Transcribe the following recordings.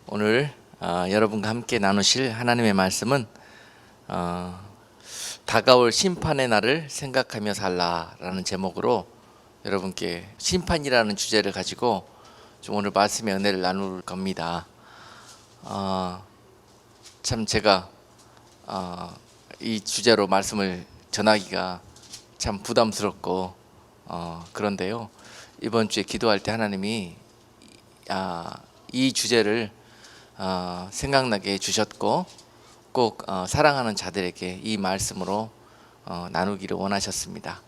오늘 여러분과 함께 나누실 하나님의 말씀은 다가올 심판의 날을 생각하며 살라라는 제목으로 여러분께 심판이라는 주제를 가지고 좀 오늘 말씀의 은혜를 나눌 겁니다. 참 제가 이 주제로 말씀을 전하기가 참 부담스럽고 그런데요, 이번 주에 기도할 때 하나님이 이 주제를 생각나게 해주셨고 꼭 사랑하는 자들에게 이 말씀으로 나누기를 원하셨습니다.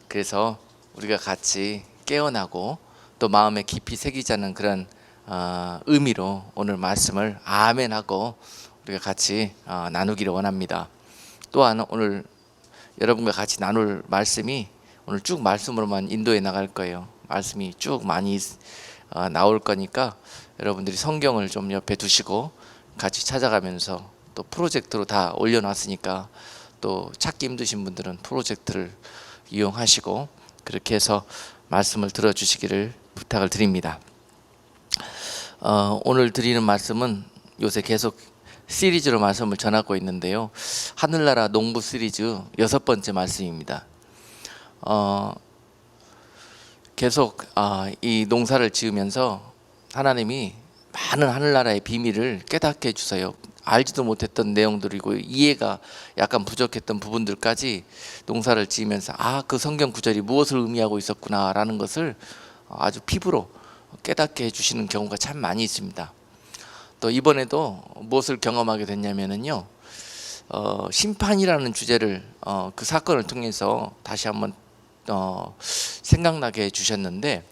그래서 우리가 같이 깨어나고 또 마음에 깊이 새기자는 그런 의미로 오늘 말씀을 아멘하고 우리가 같이 나누기를 원합니다. 또한 오늘 여러분과 같이 나눌 말씀이 오늘 쭉 말씀으로만 인도해 나갈 거예요. 말씀이 쭉 많이 나올 거니까 여러분들이 성경을 좀 옆에 두시고 같이 찾아가면서, 또 프로젝트로 다 올려놨으니까 또 찾기 힘드신 분들은 프로젝트를 이용하시고 그렇게 해서 말씀을 들어주시기를 부탁을 드립니다. 오늘 드리는 말씀은 요새 계속 시리즈로 말씀을 전하고 있는데요, 하늘나라 농부 시리즈 6번째 말씀입니다. 계속 이 농사를 지으면서 하나님이 많은 하늘나라의 비밀을 깨닫게 해주세요. 알지도 못했던 내용들이고 이해가 약간 부족했던 부분들까지 농사를 지으면서 그 성경 구절이 무엇을 의미하고 있었구나 라는 것을 아주 피부로 깨닫게 해주시는 경우가 참 많이 있습니다. 또 이번에도 무엇을 경험하게 됐냐면요, 심판이라는 주제를 그 사건을 통해서 다시 한번 생각나게 해주셨는데,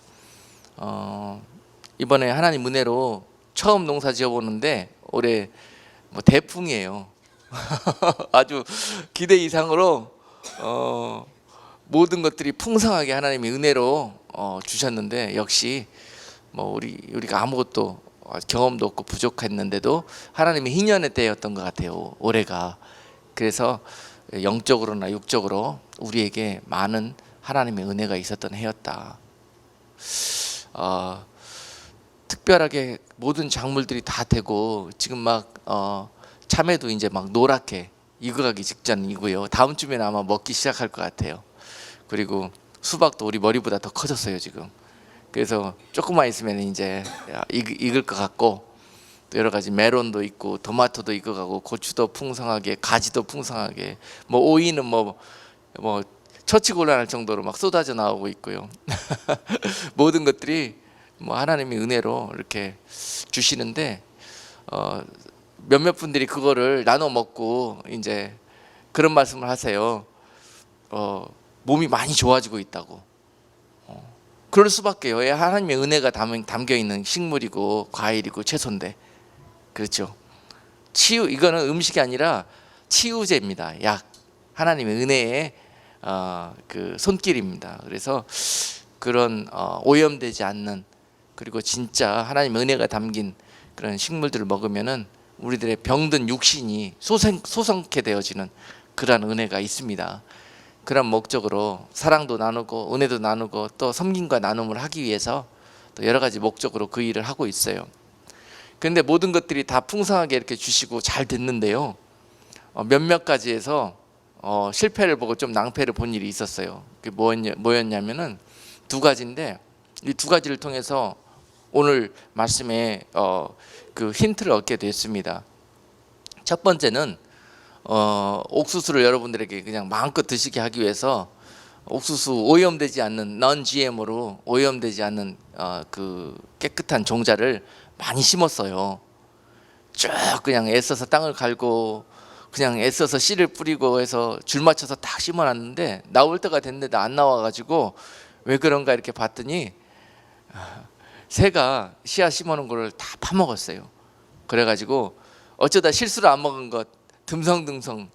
이번에 하나님 은혜로 처음 농사 지어보는데 올해 대풍이에요. 아주 기대 이상으로 모든 것들이 풍성하게 하나님의 은혜로 주셨는데, 역시 우리가 아무것도 경험도 없고 부족했는데도 하나님의 희년의 때였던 것 같아요, 올해가. 그래서 영적으로나 육적으로 우리에게 많은 하나님의 은혜가 있었던 해였다. 특별하게 모든 작물들이 다 되고 지금 참외도 이제 노랗게 익어가기 직전이고요. 다음 주면 아마 먹기 시작할 것 같아요. 그리고 수박도 우리 머리보다 더 커졌어요 지금. 그래서 조금만 있으면 이제 익을 것 같고, 또 여러 가지 메론도 있고 토마토도 익어가고 고추도 풍성하게, 가지도 풍성하게, 오이는 처치곤란할 정도로 막 쏟아져 나오고 있고요. 모든 것들이 하나님의 은혜로 이렇게 주시는데, 몇몇 분들이 그거를 나눠 먹고 이제 그런 말씀을 하세요. 몸이 많이 좋아지고 있다고. 그럴 수밖에요. 하나님의 은혜가 담겨 있는 식물이고 과일이고 채소인데, 그렇죠. 이거는 음식이 아니라 치유제입니다. 약, 하나님의 은혜의 그 손길입니다. 그래서 그런 오염되지 않는, 그리고 진짜 하나님의 은혜가 담긴 그런 식물들을 먹으면은 우리들의 병든 육신이 소성케 되어지는 그런 은혜가 있습니다. 그런 목적으로 사랑도 나누고 은혜도 나누고 또 섬김과 나눔을 하기 위해서 또 여러 가지 목적으로 그 일을 하고 있어요. 그런데 모든 것들이 다 풍성하게 이렇게 주시고 잘 됐는데요, 몇몇 가지에서 실패를 보고 좀 낭패를 본 일이 있었어요. 그게 뭐였냐면은 두 가지인데, 이 두 가지를 통해서 오늘 말씀에 그 힌트를 얻게 됐습니다. 첫 번째는 옥수수를 여러분들에게 그냥 마음껏 드시게 하기 위해서 옥수수 오염되지 않는 non-GM으로 오염되지 않는 그 깨끗한 종자를 많이 심었어요. 쭉 그냥 애써서 땅을 갈고 그냥 애써서 씨를 뿌리고 해서 줄 맞춰서 딱 심어놨는데 나올 때가 됐는데도 안 나와가지고 왜 그런가 이렇게 봤더니 새가 씨앗 심어놓은 거를 다 파먹었어요. 그래가지고 어쩌다 실수로 안 먹은 것 듬성듬성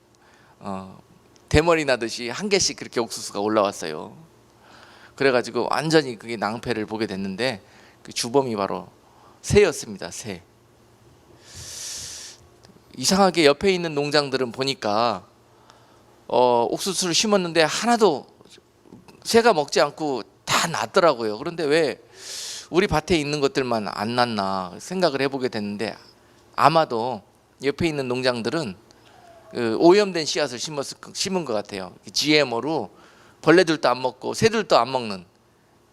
대머리 나듯이 한 개씩 그렇게 옥수수가 올라왔어요. 그래가지고 완전히 그게 낭패를 보게 됐는데, 그 주범이 바로 새였습니다. 새. 이상하게 옆에 있는 농장들은 보니까 옥수수를 심었는데 하나도 새가 먹지 않고 다 났더라고요. 그런데 왜 우리 밭에 있는 것들만 안 났나 생각을 해보게 됐는데, 아마도 옆에 있는 농장들은 그 오염된 씨앗을 심은 것 같아요. GMO로 벌레들도 안 먹고 새들도 안 먹는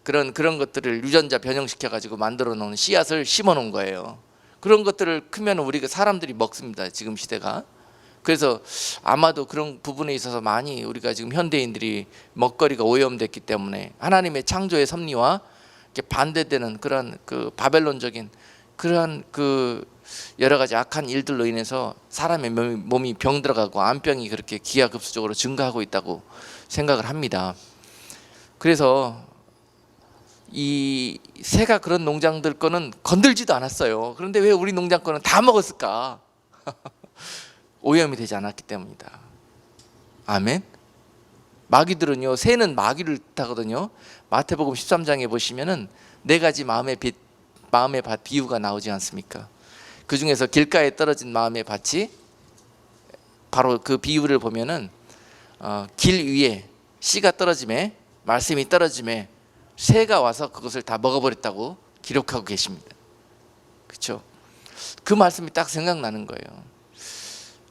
그런 것들을 유전자 변형시켜 가지고 만들어 놓은 씨앗을 심어 놓은 거예요. 그런 것들을 크면 우리가 사람들이 먹습니다. 지금 시대가. 그래서 아마도 그런 부분에 있어서 많이 우리가 지금 현대인들이 먹거리가 오염됐기 때문에 하나님의 창조의 섭리와 이렇게 반대되는 그런 그 바벨론적인 그러한 그 여러 가지 악한 일들로 인해서 사람의 몸이 병들어가고 암병이 그렇게 기하급수적으로 증가하고 있다고 생각을 합니다. 그래서 이 새가 그런 농장들 거는 건들지도 않았어요. 그런데 왜 우리 농장 거는 다 먹었을까? 오염이 되지 않았기 때문이다. 아멘. 마귀들은요, 새는 마귀를 뜻하거든요. 마태복음 13장에 보시면은 네 가지 마음의 밭 비유가 나오지 않습니까? 그 중에서 길가에 떨어진 마음의 밭이 바로 그 비유를 보면은 길 위에 씨가 떨어짐에, 말씀이 떨어짐에 새가 와서 그것을 다 먹어버렸다고 기록하고 계십니다. 그렇죠? 그 말씀이 딱 생각나는 거예요.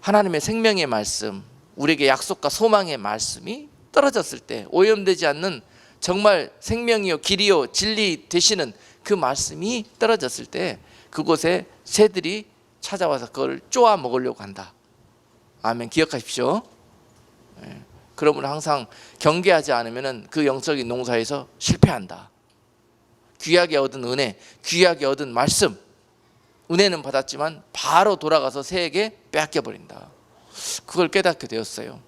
하나님의 생명의 말씀, 우리에게 약속과 소망의 말씀이 떨어졌을 때, 오염되지 않는 정말 생명이요 길이요 진리 되시는 그 말씀이 떨어졌을 때 그곳에 새들이 찾아와서 그걸 쪼아 먹으려고 한다. 아멘. 기억하십시오. 그러므로 항상 경계하지 않으면 그 영적인 농사에서 실패한다. 귀하게 얻은 은혜, 귀하게 얻은 말씀, 은혜는 받았지만 바로 돌아가서 새에게 빼앗겨버린다. 그걸 깨닫게 되었어요.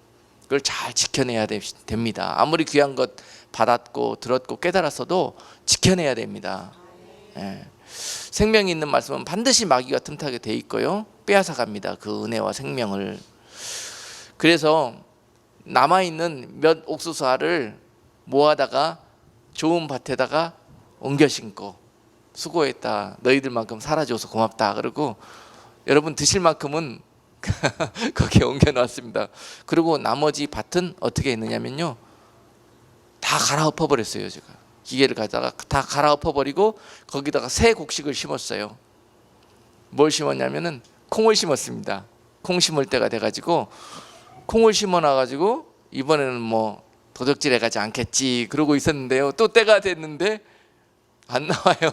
그걸 잘 지켜내야 됩니다. 아무리 귀한 것 받았고 들었고 깨달았어도 지켜내야 됩니다. 생명이 있는 말씀은 반드시 마귀가 틈타게 돼 있고요, 빼앗아 갑니다. 그 은혜와 생명을. 그래서 남아있는 몇 옥수수 알을 모아다가 좋은 밭에다가 옮겨 심고, 수고했다, 너희들만큼 살아줘서 고맙다, 그러고 여러분 드실 만큼은 거기에 옮겨 놨습니다. 그리고 나머지 밭은 어떻게 했느냐면요, 다 갈아엎어 버렸어요. 제가 기계를 가다가 다 갈아엎어 버리고 거기다가 새 곡식을 심었어요. 뭘 심었냐면은 콩을 심었습니다. 콩 심을 때가 돼가지고 콩을 심어놔가지고 이번에는 뭐 도적질해 가지 않겠지 그러고 있었는데요, 또 때가 됐는데 안 나와요.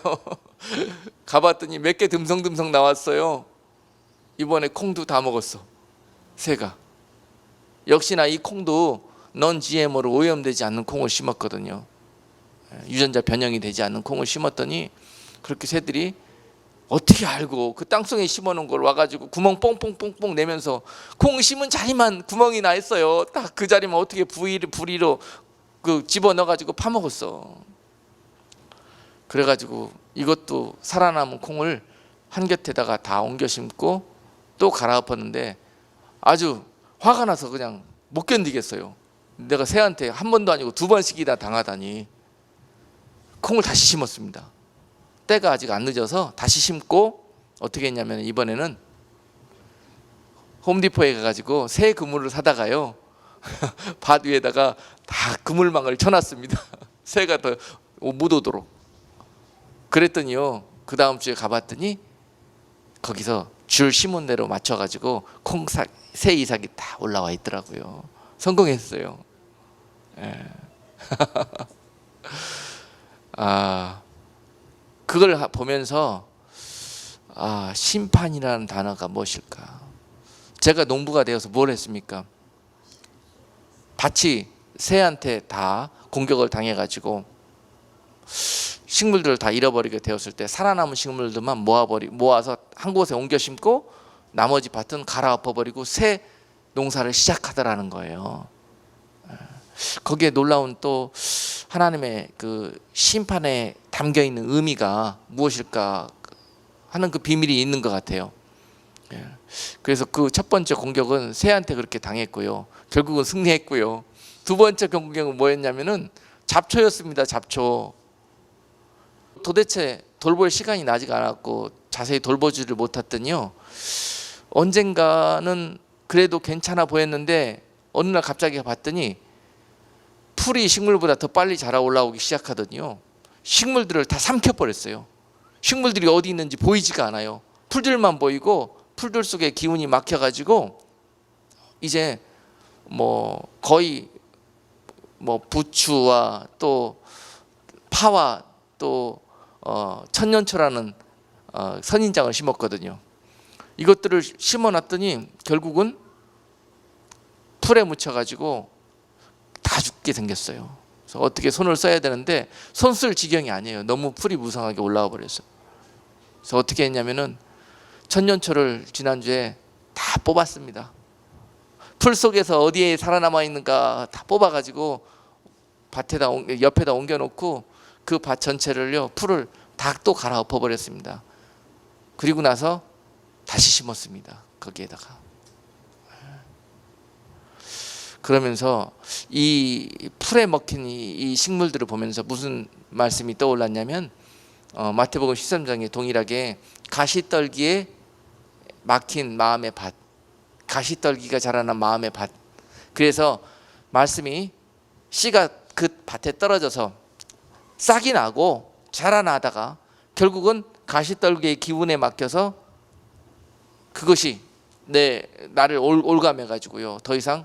가봤더니 몇 개 듬성듬성 나왔어요. 이번에 콩도 다 먹었어, 새가. 역시나 이 콩도 넌 GMO로 오염되지 않는 콩을 심었거든요. 유전자 변형이 되지 않는 콩을 심었더니 그렇게 새들이 어떻게 알고 그 땅속에 심어놓은 걸 와가지고 구멍 뽕뽕뽕뽕 내면서 콩 심은 자리만 구멍이 나 있어요. 딱 그 자리만 어떻게 부리로 그 집어넣어가지고 파먹었어. 그래가지고 이것도 살아남은 콩을 한 곁에다가 다 옮겨 심고 또 갈아엎었는데 아주 화가 나서 그냥 못 견디겠어요. 내가 새한테 한 번도 아니고 두 번씩이나 당하다니 콩을 다시 심었습니다. 때가 아직 안 늦어서 다시 심고 어떻게 했냐면 이번에는 홈디포에 가가지고 새 그물을 사다가요 밭 위에다가 다 그물망을 쳐놨습니다. 새가 더 못 오도록. 그랬더니요, 그 다음 주에 가봤더니 거기서 줄 심은 대로 맞춰가지고 새 이삭이 다 올라와 있더라고요. 성공했어요. 그걸 보면서 심판이라는 단어가 무엇일까? 제가 농부가 되어서 뭘 했습니까? 밭이 새한테 다 공격을 당해가지고 식물들을 다 잃어버리게 되었을 때 살아남은 식물들만 모아서 한 곳에 옮겨 심고 나머지 밭은 갈아엎어버리고 새 농사를 시작하더라는 거예요. 거기에 놀라운 또 하나님의 그 심판에 담겨 있는 의미가 무엇일까 하는 그 비밀이 있는 것 같아요. 그래서 그 첫 번째 공격은 새한테 그렇게 당했고요, 결국은 승리했고요. 두 번째 공격은 뭐였냐면은 잡초였습니다. 잡초. 도대체 돌볼 시간이 나지가 않았고 자세히 돌보지를 못했더니요, 언젠가는 그래도 괜찮아 보였는데 어느 날 갑자기 봤더니 풀이 식물보다 더 빨리 자라 올라오기 시작하더니요, 식물들을 다 삼켜버렸어요. 식물들이 어디 있는지 보이지가 않아요. 풀들만 보이고 풀들 속에 기운이 막혀가지고 이제 뭐 거의 뭐 부추와 또 파와 또 천년초라는 선인장을 심었거든요. 이것들을 심어놨더니 결국은 풀에 묻혀가지고 다 죽게 생겼어요. 그래서 어떻게 손을 써야 되는데 손 쓸 지경이 아니에요. 너무 풀이 무성하게 올라와 버렸어요. 그래서 어떻게 했냐면은 천년초를 지난주에 다 뽑았습니다. 풀 속에서 어디에 살아남아 있는가 다 뽑아가지고 밭에다 옆에다 옮겨놓고 그 밭 전체를요 풀을 다 또 갈아엎어 버렸습니다. 그리고 나서 다시 심었습니다. 거기에다가. 그러면서 이 풀에 먹힌 이 식물들을 보면서 무슨 말씀이 떠올랐냐면 마태복음 13장에 동일하게 가시떨기에 막힌 마음의 밭, 가시떨기가 자라난 마음의 밭. 그래서 말씀이 씨가 그 밭에 떨어져서 싹이 나고 자라나다가 결국은 가시떨기의 기운에 막혀서 그것이 나를 올감해 가지고요 더 이상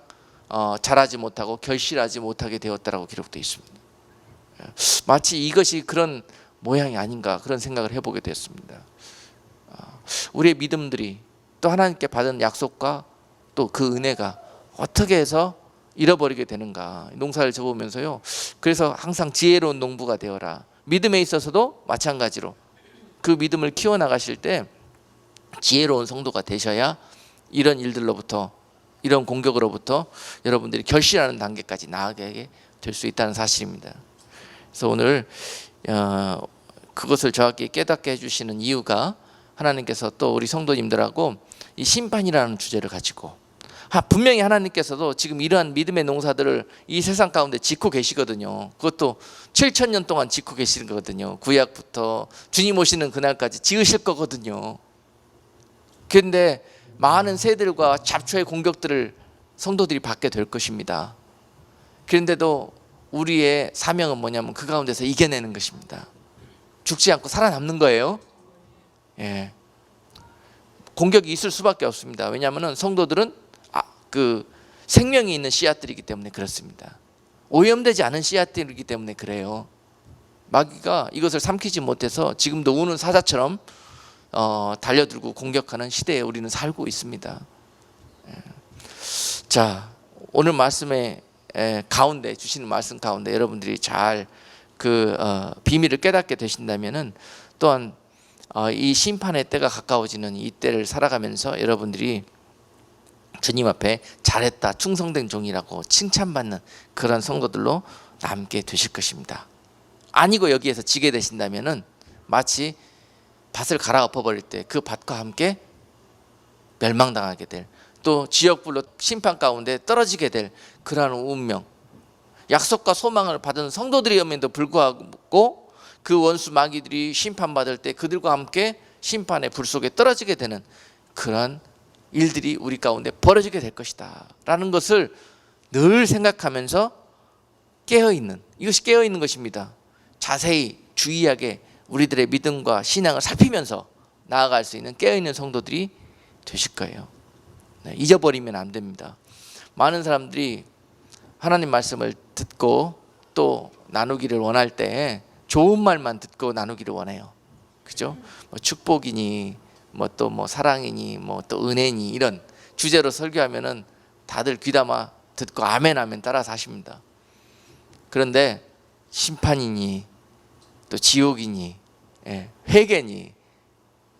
자라지 못하고 결실하지 못하게 되었다라고 기록되어 있습니다. 마치 이것이 그런 모양이 아닌가 그런 생각을 해보게 됐습니다. 우리의 믿음들이 또 하나님께 받은 약속과 또 그 은혜가 어떻게 해서 잃어버리게 되는가. 농사를 접으면서요 그래서 항상 지혜로운 농부가 되어라. 믿음에 있어서도 마찬가지로 그 믿음을 키워나가실 때 지혜로운 성도가 되셔야 이런 일들로부터 이런 공격으로부터 여러분들이 결실하는 단계까지 나아가게 될 수 있다는 사실입니다. 그래서 오늘 그것을 정확히 깨닫게 해주시는 이유가 하나님께서 또 우리 성도님들하고 이 심판이라는 주제를 가지고 분명히 하나님께서도 지금 이러한 믿음의 농사들을 이 세상 가운데 짓고 계시거든요. 그것도 7,000년 동안 짓고 계시는 거거든요. 구약부터 주님 오시는 그날까지 지으실 거거든요. 그런데 많은 새들과 잡초의 공격들을 성도들이 받게 될 것입니다. 그런데도 우리의 사명은 뭐냐면 그 가운데서 이겨내는 것입니다. 죽지 않고 살아남는 거예요. 예. 공격이 있을 수밖에 없습니다. 왜냐하면 성도들은 그 생명이 있는 씨앗들이기 때문에 그렇습니다. 오염되지 않은 씨앗들이기 때문에 그래요. 마귀가 이것을 삼키지 못해서 지금도 우는 사자처럼 달려들고 공격하는 시대에 우리는 살고 있습니다. 자, 오늘 말씀의 가운데 주시는 말씀 가운데 여러분들이 잘 그 비밀을 깨닫게 되신다면은 또한 이 심판의 때가 가까워지는 이 때를 살아가면서 여러분들이 주님 앞에 잘했다, 충성된 종이라고 칭찬받는 그런 성도들로 남게 되실 것입니다. 아니고 여기에서 지게 되신다면은 마치 밭을 갈아엎어 버릴 때 그 밭과 함께 멸망당하게 될, 또 지역불로 심판 가운데 떨어지게 될 그러한 운명, 약속과 소망을 받은 성도들이었음에도 불구하고 그 원수 마귀들이 심판받을 때 그들과 함께 심판의 불 속에 떨어지게 되는 그러한 일들이 우리 가운데 벌어지게 될 것이다 라는 것을 늘 생각하면서 깨어있는, 이것이 깨어있는 것입니다. 자세히 주의하게 우리들의 믿음과 신앙을 살피면서 나아갈 수 있는 깨어있는 성도들이 되실 거예요. 잊어버리면 안 됩니다. 많은 사람들이 하나님 말씀을 듣고 또 나누기를 원할 때 좋은 말만 듣고 나누기를 원해요. 그죠? 뭐 축복이니 뭐 또 뭐 사랑이니 뭐 또 은혜니 이런 주제로 설교하면은 다들 귀담아 듣고 아멘 아멘 따라서 하십니다. 그런데 심판이니 또 지옥이니 회개니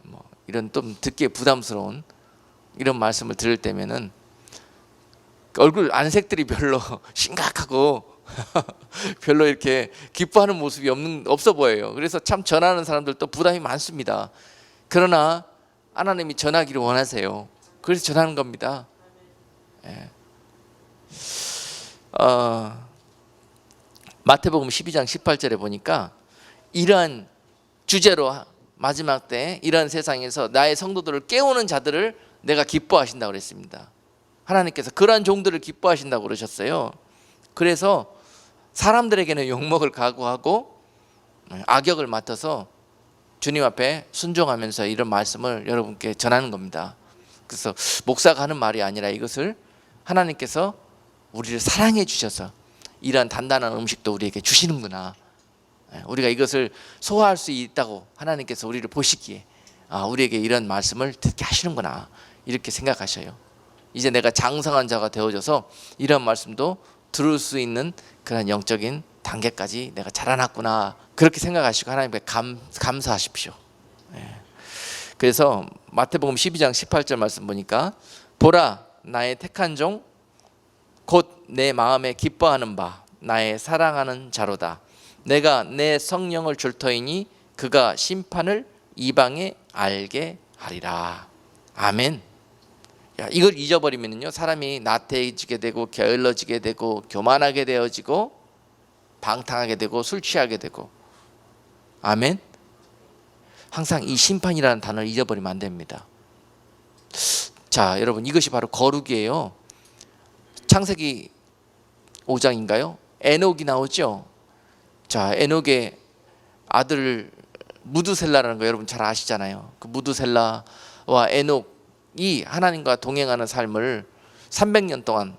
뭐 이런 좀 듣기에 부담스러운 이런 말씀을 들을 때면은 얼굴 안색들이 별로 심각하고 별로 이렇게 기뻐하는 모습이 없어 보여요. 그래서 참 전하는 사람들도 부담이 많습니다. 그러나 하나님이 전하기를 원하세요. 그래서 전하는 겁니다. 마태복음 12장 18절에 보니까 이러한 주제로 마지막 때 이러한 세상에서 나의 성도들을 깨우는 자들을 내가 기뻐하신다고 그랬습니다. 하나님께서 그러한 종들을 기뻐하신다고 그러셨어요. 그래서 사람들에게는 욕먹을 각오하고 악역을 맡아서 주님 앞에 순종하면서 이런 말씀을 여러분께 전하는 겁니다. 그래서 목사가 하는 말이 아니라 이것을 하나님께서 우리를 사랑해 주셔서 이러한 단단한 음식도 우리에게 주시는구나. 우리가 이것을 소화할 수 있다고 하나님께서 우리를 보시기에 우리에게 이런 말씀을 듣게 하시는구나, 이렇게 생각하셔요. 이제 내가 장성한 자가 되어져서 이런 말씀도 들을 수 있는 그런 영적인 단계까지 내가 자라났구나, 그렇게 생각하시고 하나님께 감사하십시오. 그래서 마태복음 12장 18절 말씀 보니까 보라, 나의 택한 종 곧 내 마음에 기뻐하는 바 나의 사랑하는 자로다. 내가 내 성령을 줄 터이니 그가 심판을 이방에 알게 하리라. 아멘. 이걸 잊어버리면요, 사람이 나태해지게 되고 게을러지게 되고 교만하게 되어지고 방탕하게 되고 술 취하게 되고. 아멘. 항상 이 심판이라는 단어를 잊어버리면 안 됩니다. 자, 여러분, 이것이 바로 거룩이에요. 창세기 5장인가요? 에녹이 나오죠. 자, 에녹의 아들 무드셀라라는 거 여러분 잘 아시잖아요. 그 무드셀라와 에녹이 하나님과 동행하는 삶을 300년 동안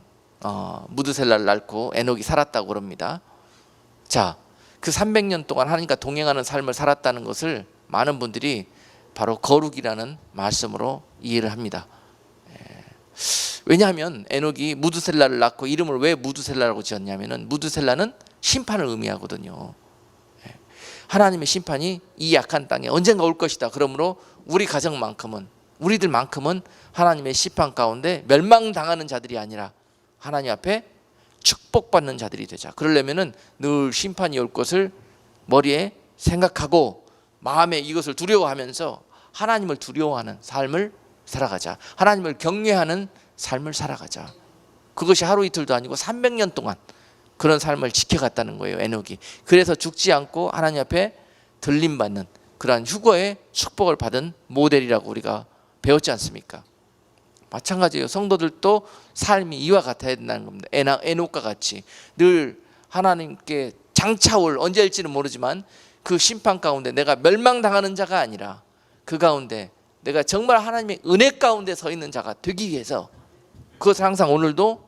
무드셀라를 낳고 에녹이 살았다고 그럽니다. 자, 그 300년 동안 하나님과 동행하는 삶을 살았다는 것을 많은 분들이 바로 거룩이라는 말씀으로 이해를 합니다. 왜냐하면 에녹이 무드셀라를 낳고 이름을 왜 무드셀라라고 지었냐면은 무드셀라는 심판을 의미하거든요. 하나님의 심판이 이 약한 땅에 언젠가 올 것이다. 그러므로 우리 가정만큼은, 우리들만큼은 하나님의 심판 가운데 멸망당하는 자들이 아니라 하나님 앞에 축복받는 자들이 되자. 그러려면은 늘 심판이 올 것을 머리에 생각하고 마음에 이것을 두려워하면서 하나님을 두려워하는 삶을 살아가자. 하나님을 경외하는 삶을 살아가자. 그것이 하루 이틀도 아니고 300년 동안 그런 삶을 지켜갔다는 거예요, 에녹이. 그래서 죽지 않고 하나님 앞에 들림받는 그러한 휴거의 축복을 받은 모델이라고 우리가 배웠지 않습니까? 마찬가지예요. 성도들도 삶이 이와 같아야 된다는 겁니다. 에녹과 같이 늘 하나님께 장차올, 언제일지는 모르지만 그 심판 가운데 내가 멸망당하는 자가 아니라 그 가운데 내가 정말 하나님의 은혜 가운데 서 있는 자가 되기 위해서 그것을 항상 오늘도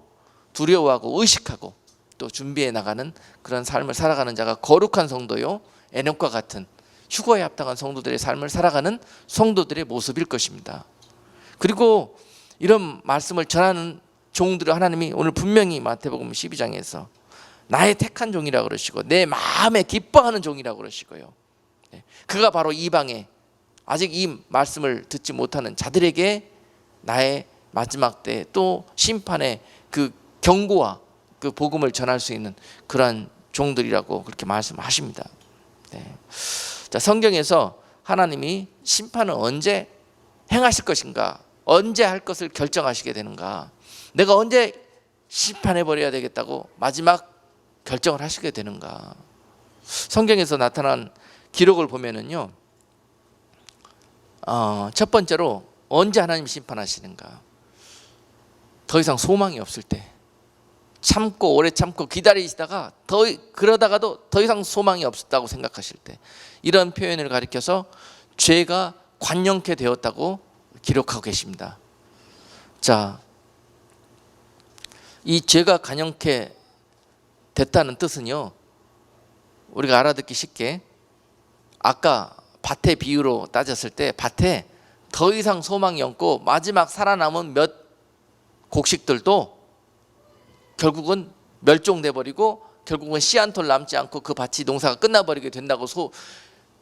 두려워하고 의식하고 또 준비해 나가는 그런 삶을 살아가는 자가 거룩한 성도요, 에녹과 같은 휴거에 합당한 성도들의 삶을 살아가는 성도들의 모습일 것입니다. 그리고 이런 말씀을 전하는 종들을 하나님이 오늘 분명히 마태복음 12장에서 나의 택한 종이라고 그러시고 내 마음에 기뻐하는 종이라고 그러시고요, 그가 바로 이방에 아직 이 말씀을 듣지 못하는 자들에게 나의 마지막 때 또 심판의 그 경고와 그 복음을 전할 수 있는 그러한 종들이라고 그렇게 말씀하십니다. 자, 성경에서 하나님이 심판을 언제 행하실 것인가, 언제 할 것을 결정하시게 되는가, 내가 언제 심판해버려야 되겠다고 마지막 결정을 하시게 되는가. 성경에서 나타난 기록을 보면은요, 첫 번째로 언제 하나님이 심판하시는가, 더 이상 소망이 없을 때, 참고 오래 참고 기다리시다가 그러다가도 더 이상 소망이 없었다고 생각하실 때, 이런 표현을 가리켜서 죄가 관영케 되었다고 기록하고 계십니다. 자, 이 죄가 관영케 됐다는 뜻은요, 우리가 알아듣기 쉽게 아까 밭의 비유로 따졌을 때 밭에 더 이상 소망이 없고 마지막 살아남은 몇 곡식들도 결국은 멸종돼 버리고 결국은 씨 한 톨 남지 않고 그 밭이 농사가 끝나버리게 된다고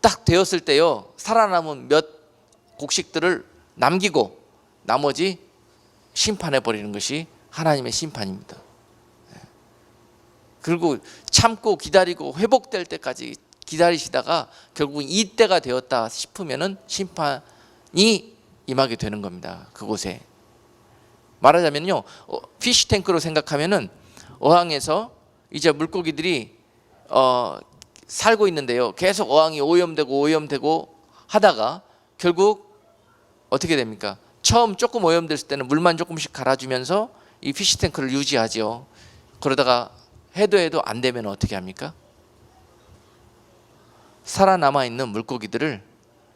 딱 되었을 때요, 살아남은 몇 곡식들을 남기고 나머지 심판해 버리는 것이 하나님의 심판입니다. 그리고 참고 기다리고 회복될 때까지 기다리시다가 결국은 이때가 되었다 싶으면은 심판이 임하게 되는 겁니다. 그곳에 말하자면요, 피쉬탱크로 생각하면은 어항에서 이제 물고기들이 살고 있는데요, 계속 어항이 오염되고 하다가 결국 어떻게 됩니까? 처음 조금 오염됐을 때는 물만 조금씩 갈아주면서 이 피쉬탱크를 유지하죠. 그러다가 해도 안 되면 어떻게 합니까? 살아남아 있는 물고기들을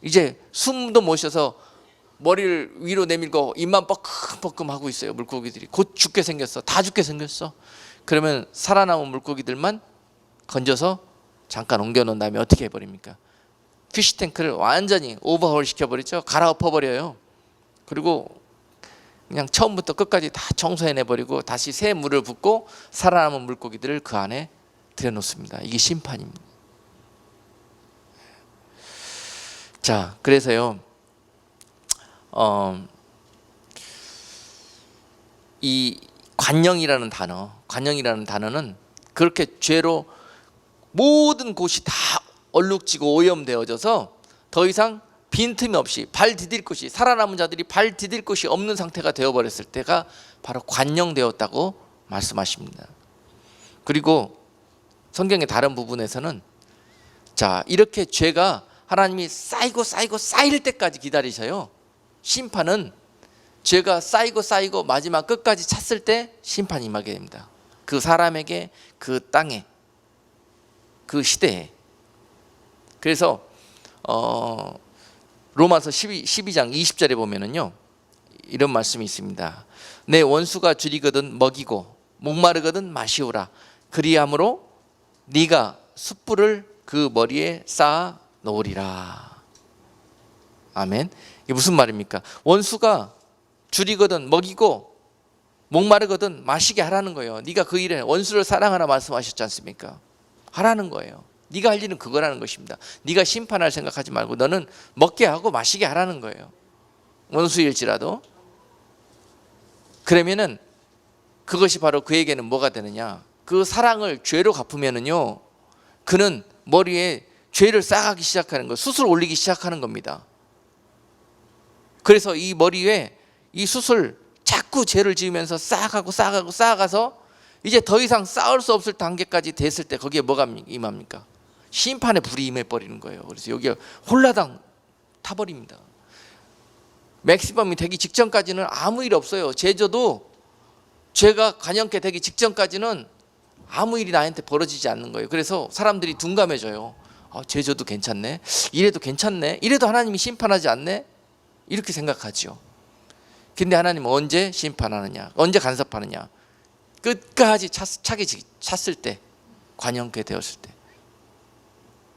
이제 숨도 못 쉬어서 머리를 위로 내밀고 입만 뻐끔뻐끔 하고 있어요. 물고기들이 곧 죽게 생겼어. 다 죽게 생겼어. 그러면 살아남은 물고기들만 건져서 잠깐 옮겨놓은 다음에 어떻게 해버립니까? 피쉬탱크를 완전히 오버홀 시켜버리죠. 갈아엎어버려요. 그리고 그냥 처음부터 끝까지 다 청소해내버리고 다시 새 물을 붓고 살아남은 물고기들을 그 안에 들여놓습니다. 이게 심판입니다. 자, 그래서요, 이 관영이라는 단어는 그렇게 죄로 모든 곳이 다 얼룩지고 오염되어져서 더 이상 빈틈이 없이 발 디딜 곳이, 살아남은 자들이 발 디딜 곳이 없는 상태가 되어버렸을 때가 바로 관영되었다고 말씀하십니다. 그리고 성경의 다른 부분에서는 자, 이렇게 죄가 하나님이 쌓이고 쌓일 때까지 기다리셔요. 심판은 죄가 쌓이고 마지막 끝까지 찼을 때 심판이 임하게 됩니다. 그 사람에게, 그 땅에, 그 시대에. 그래서 로마서 12장 20절에 보면은요, 이런 말씀이 있습니다. 내 원수가 줄이거든 먹이고 목마르거든 마시오라. 그리함으로 네가 숯불을 그 머리에 쌓아 놓으리라. 아멘. 이게 무슨 말입니까? 원수가 줄이거든 먹이고 목마르거든 마시게 하라는 거예요. 네가 그 일에 원수를 사랑하라 말씀하셨지 않습니까? 하라는 거예요. 네가 할 일은 그거라는 것입니다. 네가 심판할 생각하지 말고 너는 먹게 하고 마시게 하라는 거예요. 원수일지라도. 그러면은 그것이 바로 그에게는 뭐가 되느냐? 그 사랑을 죄로 갚으면은요, 그는 머리에 죄를 쌓아가기 시작하는 거예요. 숯을 올리기 시작하는 겁니다. 그래서 이 머리에 이 숯을 자꾸 죄를 지으면서 쌓아가서 이제 더 이상 쌓을 수 없을 단계까지 됐을 때 거기에 뭐가 임합니까? 심판의 불이 임해버리는 거예요. 그래서 여기가 홀라당 타버립니다. 맥시멈이 되기 직전까지는 아무 일 없어요. 제조도 죄가 관영케 되기 직전까지는 아무 일이 나한테 벌어지지 않는 거예요. 그래서 사람들이 둔감해져요. 제조도 괜찮네, 이래도 괜찮네, 이래도 하나님이 심판하지 않네, 이렇게 생각하죠. 근데 하나님은 언제 심판하느냐, 언제 간섭하느냐? 끝까지 차게 찼을 때, 관영케 되었을 때.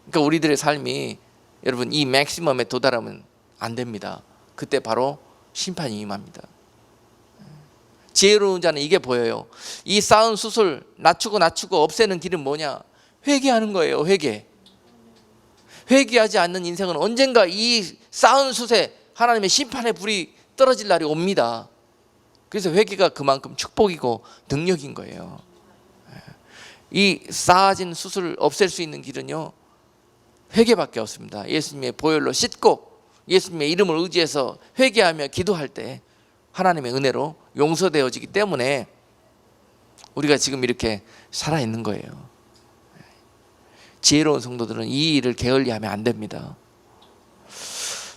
그러니까 우리들의 삶이, 여러분, 이 맥시멈에 도달하면 안 됩니다. 그때 바로 심판이 임합니다. 지혜로운 자는 이게 보여요. 이 쌓은 숯을 낮추고 없애는 길은 뭐냐? 회개하는 거예요. 회개하지 않는 인생은 언젠가 이 쌓은 숯에 하나님의 심판의 불이 떨어질 날이 옵니다. 그래서 회개가 그만큼 축복이고 능력인 거예요. 이 쌓아진 숯을 없앨 수 있는 길은요, 회개밖에 없습니다. 예수님의 보혈로 씻고 예수님의 이름을 의지해서 회개하며 기도할 때 하나님의 은혜로 용서되어지기 때문에 우리가 지금 이렇게 살아있는 거예요. 지혜로운 성도들은 이 일을 게을리하면 안 됩니다.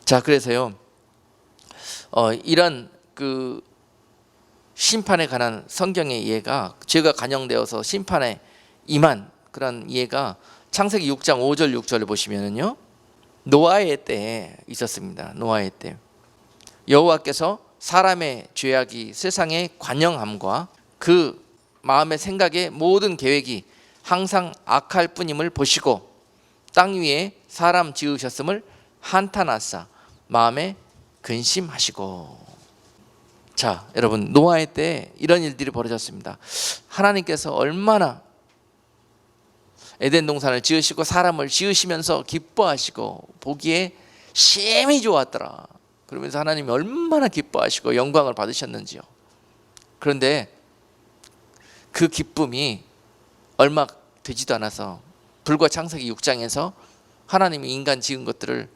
자, 그래서요, 이런 그 심판에 관한 성경의 이해가, 죄가 관영되어서 심판에 임한 그런 이해가 창세기 6장 5절 6절을 보시면은요, 노아의 때에 있었습니다. 노아의 때 여호와께서 사람의 죄악이 세상에 관영함과 그 마음의 생각의 모든 계획이 항상 악할 뿐임을 보시고 땅 위에 사람 지으셨음을 한탄하사 마음에 근심하시고. 자, 여러분, 노아의 때 이런 일들이 벌어졌습니다. 하나님께서 얼마나 에덴 동산을 지으시고 사람을 지으시면서 기뻐하시고 보기에 심히 좋았더라. 그러면서 하나님이 얼마나 기뻐하시고 영광을 받으셨는지요. 그런데 그 기쁨이 얼마 되지도 않아서 불과 창세기 6장에서 하나님이 인간 지은 것들을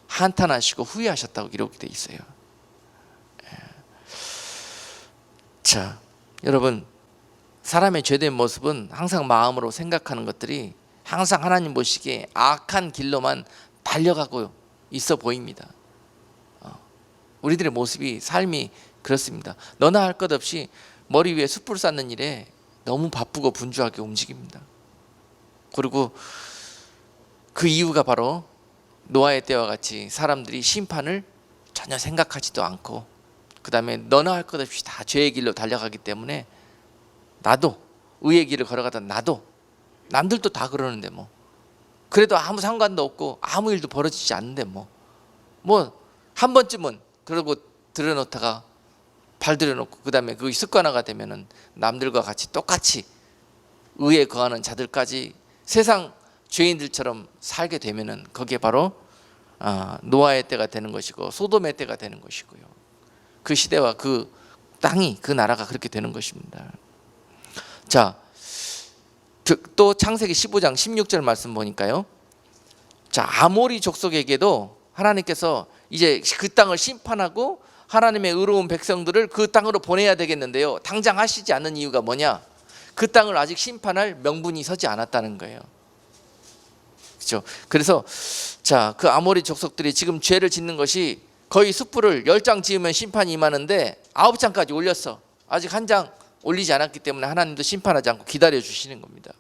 한탄하시고 후회하셨다고 기록되어 있어요. 자, 여러분, 사람의 죄된 모습은 항상 마음으로 생각하는 것들이 항상 하나님 보시기에 악한 길로만 달려가고 있어 보입니다. 우리들의 모습이, 삶이 그렇습니다. 너나 할 것 없이 머리 위에 숯불 쌓는 일에 너무 바쁘고 분주하게 움직입니다. 그리고 그 이유가 바로 노아의 때와 같이 사람들이 심판을 전혀 생각하지도 않고, 그 다음에 너나 할 것 없이 다 죄의 길로 달려가기 때문에 나도 의의 길을 걸어가다 나도 남들도 다 그러는데 뭐 그래도 아무 상관도 없고 아무 일도 벌어지지 않는데 뭐 한 번쯤은 그러고 들여놓다가 발 들여놓고 그 다음에 그게 습관화가 되면은 남들과 같이 똑같이 의에 거하는 자들까지 세상 죄인들처럼 살게 되면은 그게 바로 노아의 때가 되는 것이고 소돔의 때가 되는 것이고요. 그 시대와 그 땅이, 그 나라가 그렇게 되는 것입니다. 자, 또 창세기 15장 16절 말씀 보니까요. 자, 아모리 족속에게도 하나님께서 이제 그 땅을 심판하고 하나님의 의로운 백성들을 그 땅으로 보내야 되겠는데요. 당장 하시지 않는 이유가 뭐냐? 그 땅을 아직 심판할 명분이 서지 않았다는 거예요. 그렇죠? 그래서 자, 그 아모리 족속들이 지금 죄를 짓는 것이 거의 숯불을 10장 지으면 심판이 임하는데 9장까지 올렸어. 아직 한 장 올리지 않았기 때문에 하나님도 심판하지 않고 기다려 주시는 겁니다.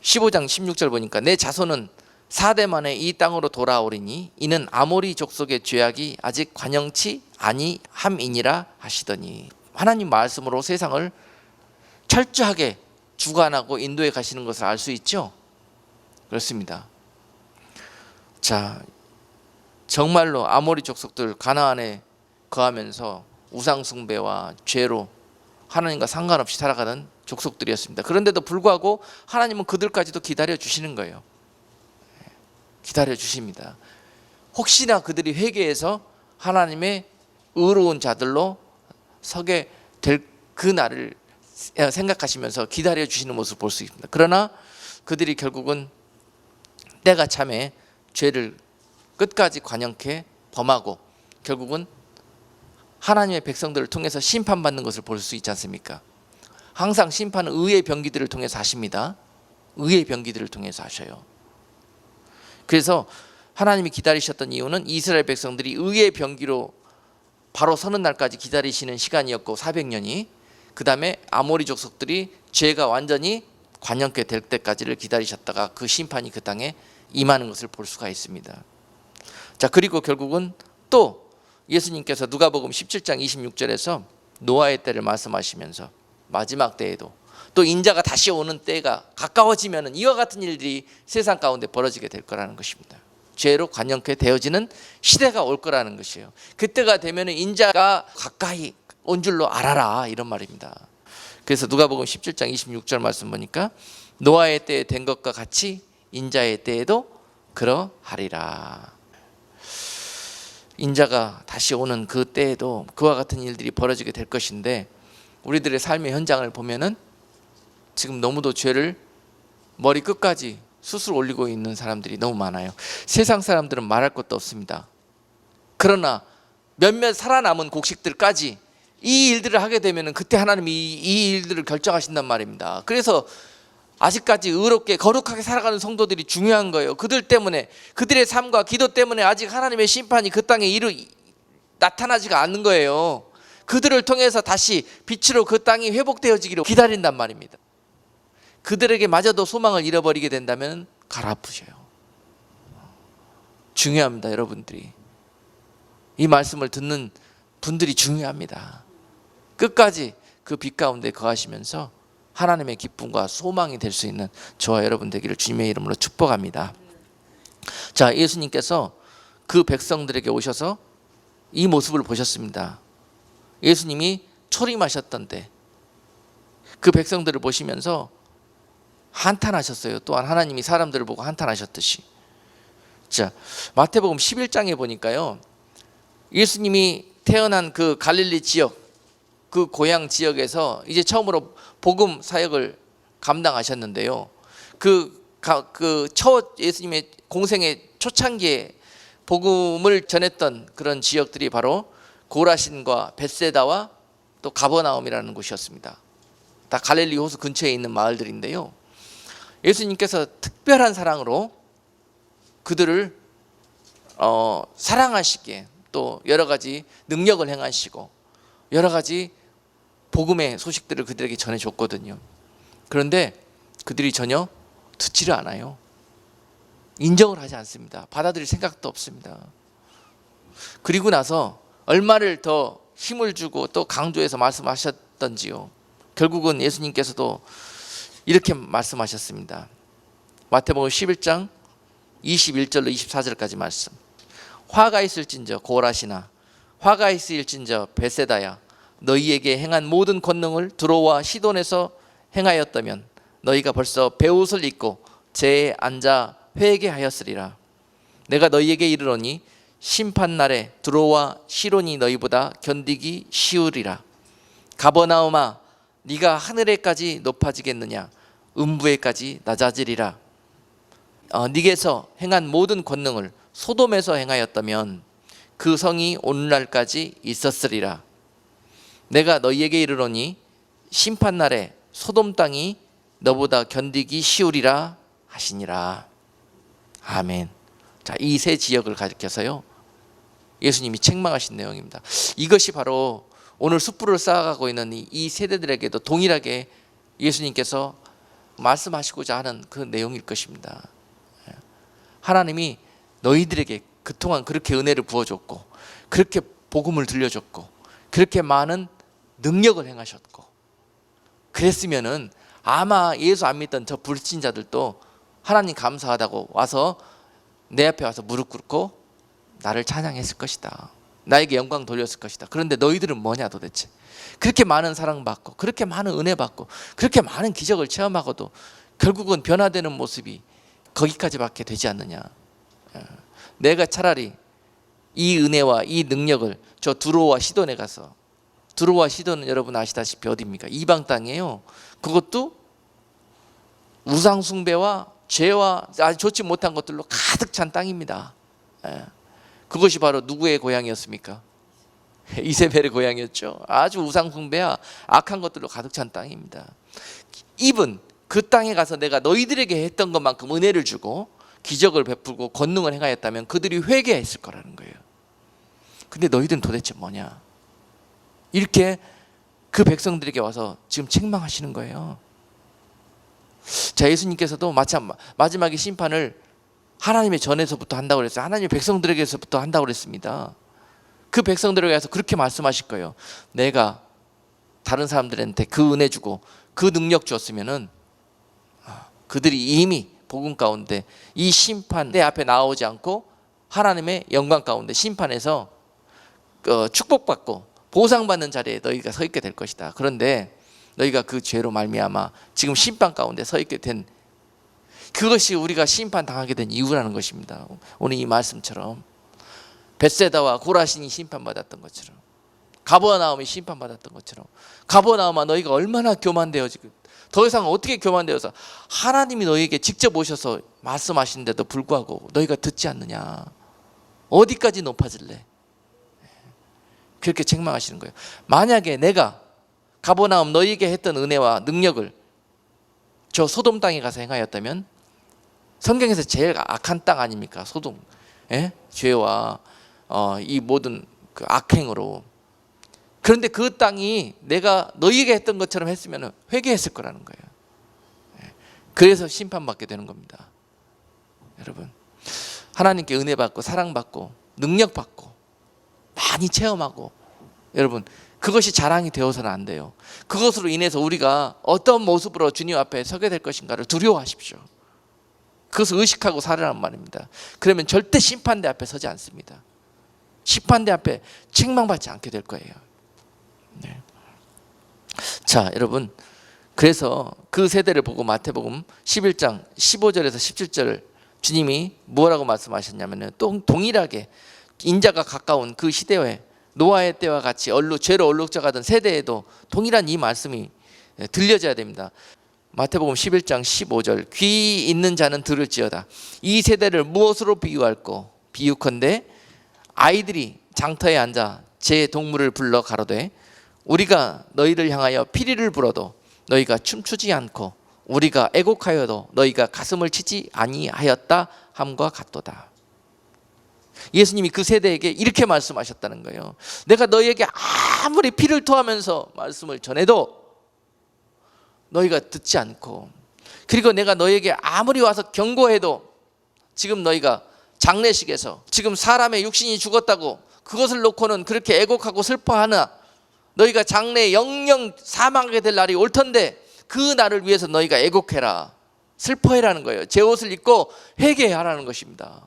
15장 16절 보니까 내 자손은 4대 만에 이 땅으로 돌아오리니 이는 아모리 족속의 죄악이 아직 관영치 아니함이니라 하시더니, 하나님 말씀으로 세상을 철저하게 주관하고 인도해 가시는 것을 알 수 있죠. 그렇습니다. 자, 정말로 아모리 족속들 가나안에 거하면서 우상 숭배와 죄로 하나님과 상관없이 살아가는 족속들이었습니다. 그런데도 불구하고 하나님은 그들까지도 기다려 주시는 거예요. 기다려 주십니다. 혹시나 그들이 회개해서 하나님의 의로운 자들로 서게 될 그 날을 생각하시면서 기다려 주시는 모습을 볼 수 있습니다. 그러나 그들이 결국은 때가 참에 죄를 끝까지 관영케 범하고 결국은 하나님의 백성들을 통해서 심판받는 것을 볼 수 있지 않습니까? 항상 심판은 의의 병기들을 통해서 하십니다. 의의 병기들을 통해서 하셔요. 그래서 하나님이 기다리셨던 이유는 이스라엘 백성들이 의의 병기로 바로 서는 날까지 기다리시는 시간이었고 400년이, 그 다음에 아모리 족속들이 죄가 완전히 관영케 될 때까지를 기다리셨다가 그 심판이 그 땅에 임하는 것을 볼 수가 있습니다. 자, 그리고 결국은 또 예수님께서 누가복음 17장 26절에서 노아의 때를 말씀하시면서 마지막 때에도 또 인자가 다시 오는 때가 가까워지면 이와 같은 일들이 세상 가운데 벌어지게 될 거라는 것입니다. 죄로 관영케 되어지는 시대가 올 거라는 것이에요. 그때가 되면 인자가 가까이 온 줄로 알아라, 이런 말입니다. 그래서 누가복음 17장 26절 말씀 보니까 노아의 때에 된 것과 같이 인자의 때에도 그러하리라. 인자가 다시 오는 그 때에도 그와 같은 일들이 벌어지게 될 것인데, 우리들의 삶의 현장을 보면은 지금 너무도 죄를 머리 끝까지 숯을 올리고 있는 사람들이 너무 많아요. 세상 사람들은 말할 것도 없습니다. 그러나 몇몇 살아남은 곡식들까지 이 일들을 하게 되면 그때 하나님이 이 일들을 결정하신단 말입니다. 그래서 아직까지 의롭게 거룩하게 살아가는 성도들이 중요한 거예요. 그들 때문에, 그들의 삶과 기도 때문에 아직 하나님의 심판이 그 땅에 나타나지가 않는 거예요. 그들을 통해서 다시 빛으로 그 땅이 회복되어지기를 기다린단 말입니다. 그들에게 마저도 소망을 잃어버리게 된다면 갈아엎으셔요. 중요합니다. 여러분들이 이 말씀을 듣는 분들이 중요합니다. 끝까지 그 빛 가운데 거하시면서 하나님의 기쁨과 소망이 될 수 있는 저와 여러분 되기를 주님의 이름으로 축복합니다. 자, 예수님께서 그 백성들에게 오셔서 이 모습을 보셨습니다. 예수님이 초림하셨던 때 그 백성들을 보시면서 한탄하셨어요. 또한 하나님이 사람들을 보고 한탄하셨듯이. 자, 마태복음 11장에 보니까요, 예수님이 태어난 그 갈릴리 지역, 그 고향 지역에서 이제 처음으로 복음 사역을 감당하셨는데요. 예수님의 공생의 초창기에 복음을 전했던 그런 지역들이 바로 고라신과 벳세다와 또 가버나움이라는 곳이었습니다. 다 갈릴리 호수 근처에 있는 마을들인데요. 예수님께서 특별한 사랑으로 그들을 사랑하시기에 또 여러 가지 능력을 행하시고 여러 가지 복음의 소식들을 그들에게 전해줬거든요. 그런데 그들이 전혀 듣지를 않아요. 인정을 하지 않습니다. 받아들일 생각도 없습니다. 그리고 나서 얼마를 더 힘을 주고 또 강조해서 말씀하셨던지요. 결국은 예수님께서도 이렇게 말씀하셨습니다. 마태복음 11장 21절로 24절까지 말씀. 화가 있을진저 고라시나 화가 있을진저 베세다야 너희에게 행한 모든 권능을 두로와 시돈에서 행하였다면 너희가 벌써 베옷을 입고 제에 앉아 회개하였으리라. 내가 너희에게 이르노니 심판날에 두로와 시돈이 너희보다 견디기 쉬우리라. 가버나움아 네가 하늘에까지 높아지겠느냐 음부에까지 낮아지리라. 네게서 행한 모든 권능을 소돔에서 행하였다면 그 성이 오늘날까지 있었으리라. 내가 너희에게 이르노니 심판날에 소돔 땅이 너보다 견디기 쉬우리라 하시니라. 아멘. 자, 이 세 지역을 가리켜서요 예수님이 책망하신 내용입니다. 이것이 바로 오늘 숯불을 쌓아가고 있는 이 세대들에게도 동일하게 예수님께서 말씀하시고자 하는 그 내용일 것입니다. 하나님이 너희들에게 그동안 그렇게 은혜를 부어줬고 그렇게 복음을 들려줬고 그렇게 많은 능력을 행하셨고 그랬으면은 아마 예수 안 믿던 저 불신자들도 하나님 감사하다고 와서 내 앞에 와서 무릎 꿇고 나를 찬양했을 것이다. 나에게 영광 돌렸을 것이다. 그런데 너희들은 뭐냐 도대체. 그렇게 많은 사랑받고 그렇게 많은 은혜 받고 그렇게 많은 기적을 체험하고도 결국은 변화되는 모습이 거기까지밖에 되지 않느냐. 내가 차라리 이 은혜와 이 능력을 저 두로와 시돈에 가서, 두로와 시돈은 여러분 아시다시피 어디입니까? 이방 땅이에요. 그것도 우상 숭배와 죄와 아주 좋지 못한 것들로 가득 찬 땅입니다. 그것이 바로 누구의 고향이었습니까? 이세벨의 고향이었죠. 아주 우상 숭배와 악한 것들로 가득 찬 땅입니다. 입은 그 땅에 가서 내가 너희들에게 했던 것만큼 은혜를 주고 기적을 베풀고 권능을 행하였다면 그들이 회개했을 거라는 거예요. 근데 너희들은 도대체 뭐냐? 이렇게 그 백성들에게 와서 지금 책망하시는 거예요. 자, 예수님께서도 마지막에 심판을 하나님의 전에서부터 한다고 그랬어요. 하나님의 백성들에게서부터 한다고 그랬습니다. 그 백성들에게 와서 그렇게 말씀하실 거예요. 내가 다른 사람들한테 그 은혜 주고 그 능력 주었으면은 그들이 이미 복음 가운데 이 심판 내 앞에 나오지 않고 하나님의 영광 가운데 심판에서 축복받고 보상받는 자리에 너희가 서 있게 될 것이다. 그런데 너희가 그 죄로 말미암아 지금 심판 가운데 서 있게 된, 그것이 우리가 심판 당하게 된 이유라는 것입니다. 오늘 이 말씀처럼 벳세다와 고라신이 심판받았던 것처럼, 가버나움이 심판받았던 것처럼, 가버나움아 너희가 얼마나 교만되어 지금 더 이상 어떻게 교만되어서 하나님이 너희에게 직접 오셔서 말씀하시는데도 불구하고 너희가 듣지 않느냐. 어디까지 높아질래? 그렇게 책망하시는 거예요. 만약에 내가 가버나움 너희에게 했던 은혜와 능력을 저 소돔 땅에 가서 행하였다면, 성경에서 제일 악한 땅 아닙니까? 소돔. 죄와 이 모든 그 악행으로. 그런데 그 땅이 내가 너희에게 했던 것처럼 했으면 회개했을 거라는 거예요. 그래서 심판받게 되는 겁니다. 여러분, 하나님께 은혜 받고 사랑받고 능력 받고 많이 체험하고, 여러분 그것이 자랑이 되어서는 안 돼요. 그것으로 인해서 우리가 어떤 모습으로 주님 앞에 서게 될 것인가를 두려워하십시오. 그것을 의식하고 살으란 말입니다. 그러면 절대 심판대 앞에 서지 않습니다. 심판대 앞에 책망받지 않게 될 거예요. 네. 자, 여러분, 그래서 그 세대를 보고 마태복음 11장 15절에서 17절 주님이 뭐라고 말씀하셨냐면, 또 동일하게 인자가 가까운 그 시대에 노아의 때와 같이 죄로 얼룩져가던 세대에도 동일한 이 말씀이 들려져야 됩니다. 마태복음 11장 15절, 귀 있는 자는 들을지어다. 이 세대를 무엇으로 비유할꼬? 비유컨대 아이들이 장터에 앉아 제 동물을 불러 가로되 우리가 너희를 향하여 피리를 불어도 너희가 춤추지 않고 우리가 애곡하여도 너희가 가슴을 치지 아니하였다 함과 같도다. 예수님이 그 세대에게 이렇게 말씀하셨다는 거예요. 내가 너희에게 아무리 피를 토하면서 말씀을 전해도 너희가 듣지 않고, 그리고 내가 너희에게 아무리 와서 경고해도 지금 너희가 장례식에서 지금 사람의 육신이 죽었다고 그것을 놓고는 그렇게 애곡하고 슬퍼하나 너희가 장래에 영영 사망하게 될 날이 올 텐데 그 날을 위해서 너희가 애곡해라, 슬퍼해라는 거예요. 제 옷을 입고 회개하라는 것입니다.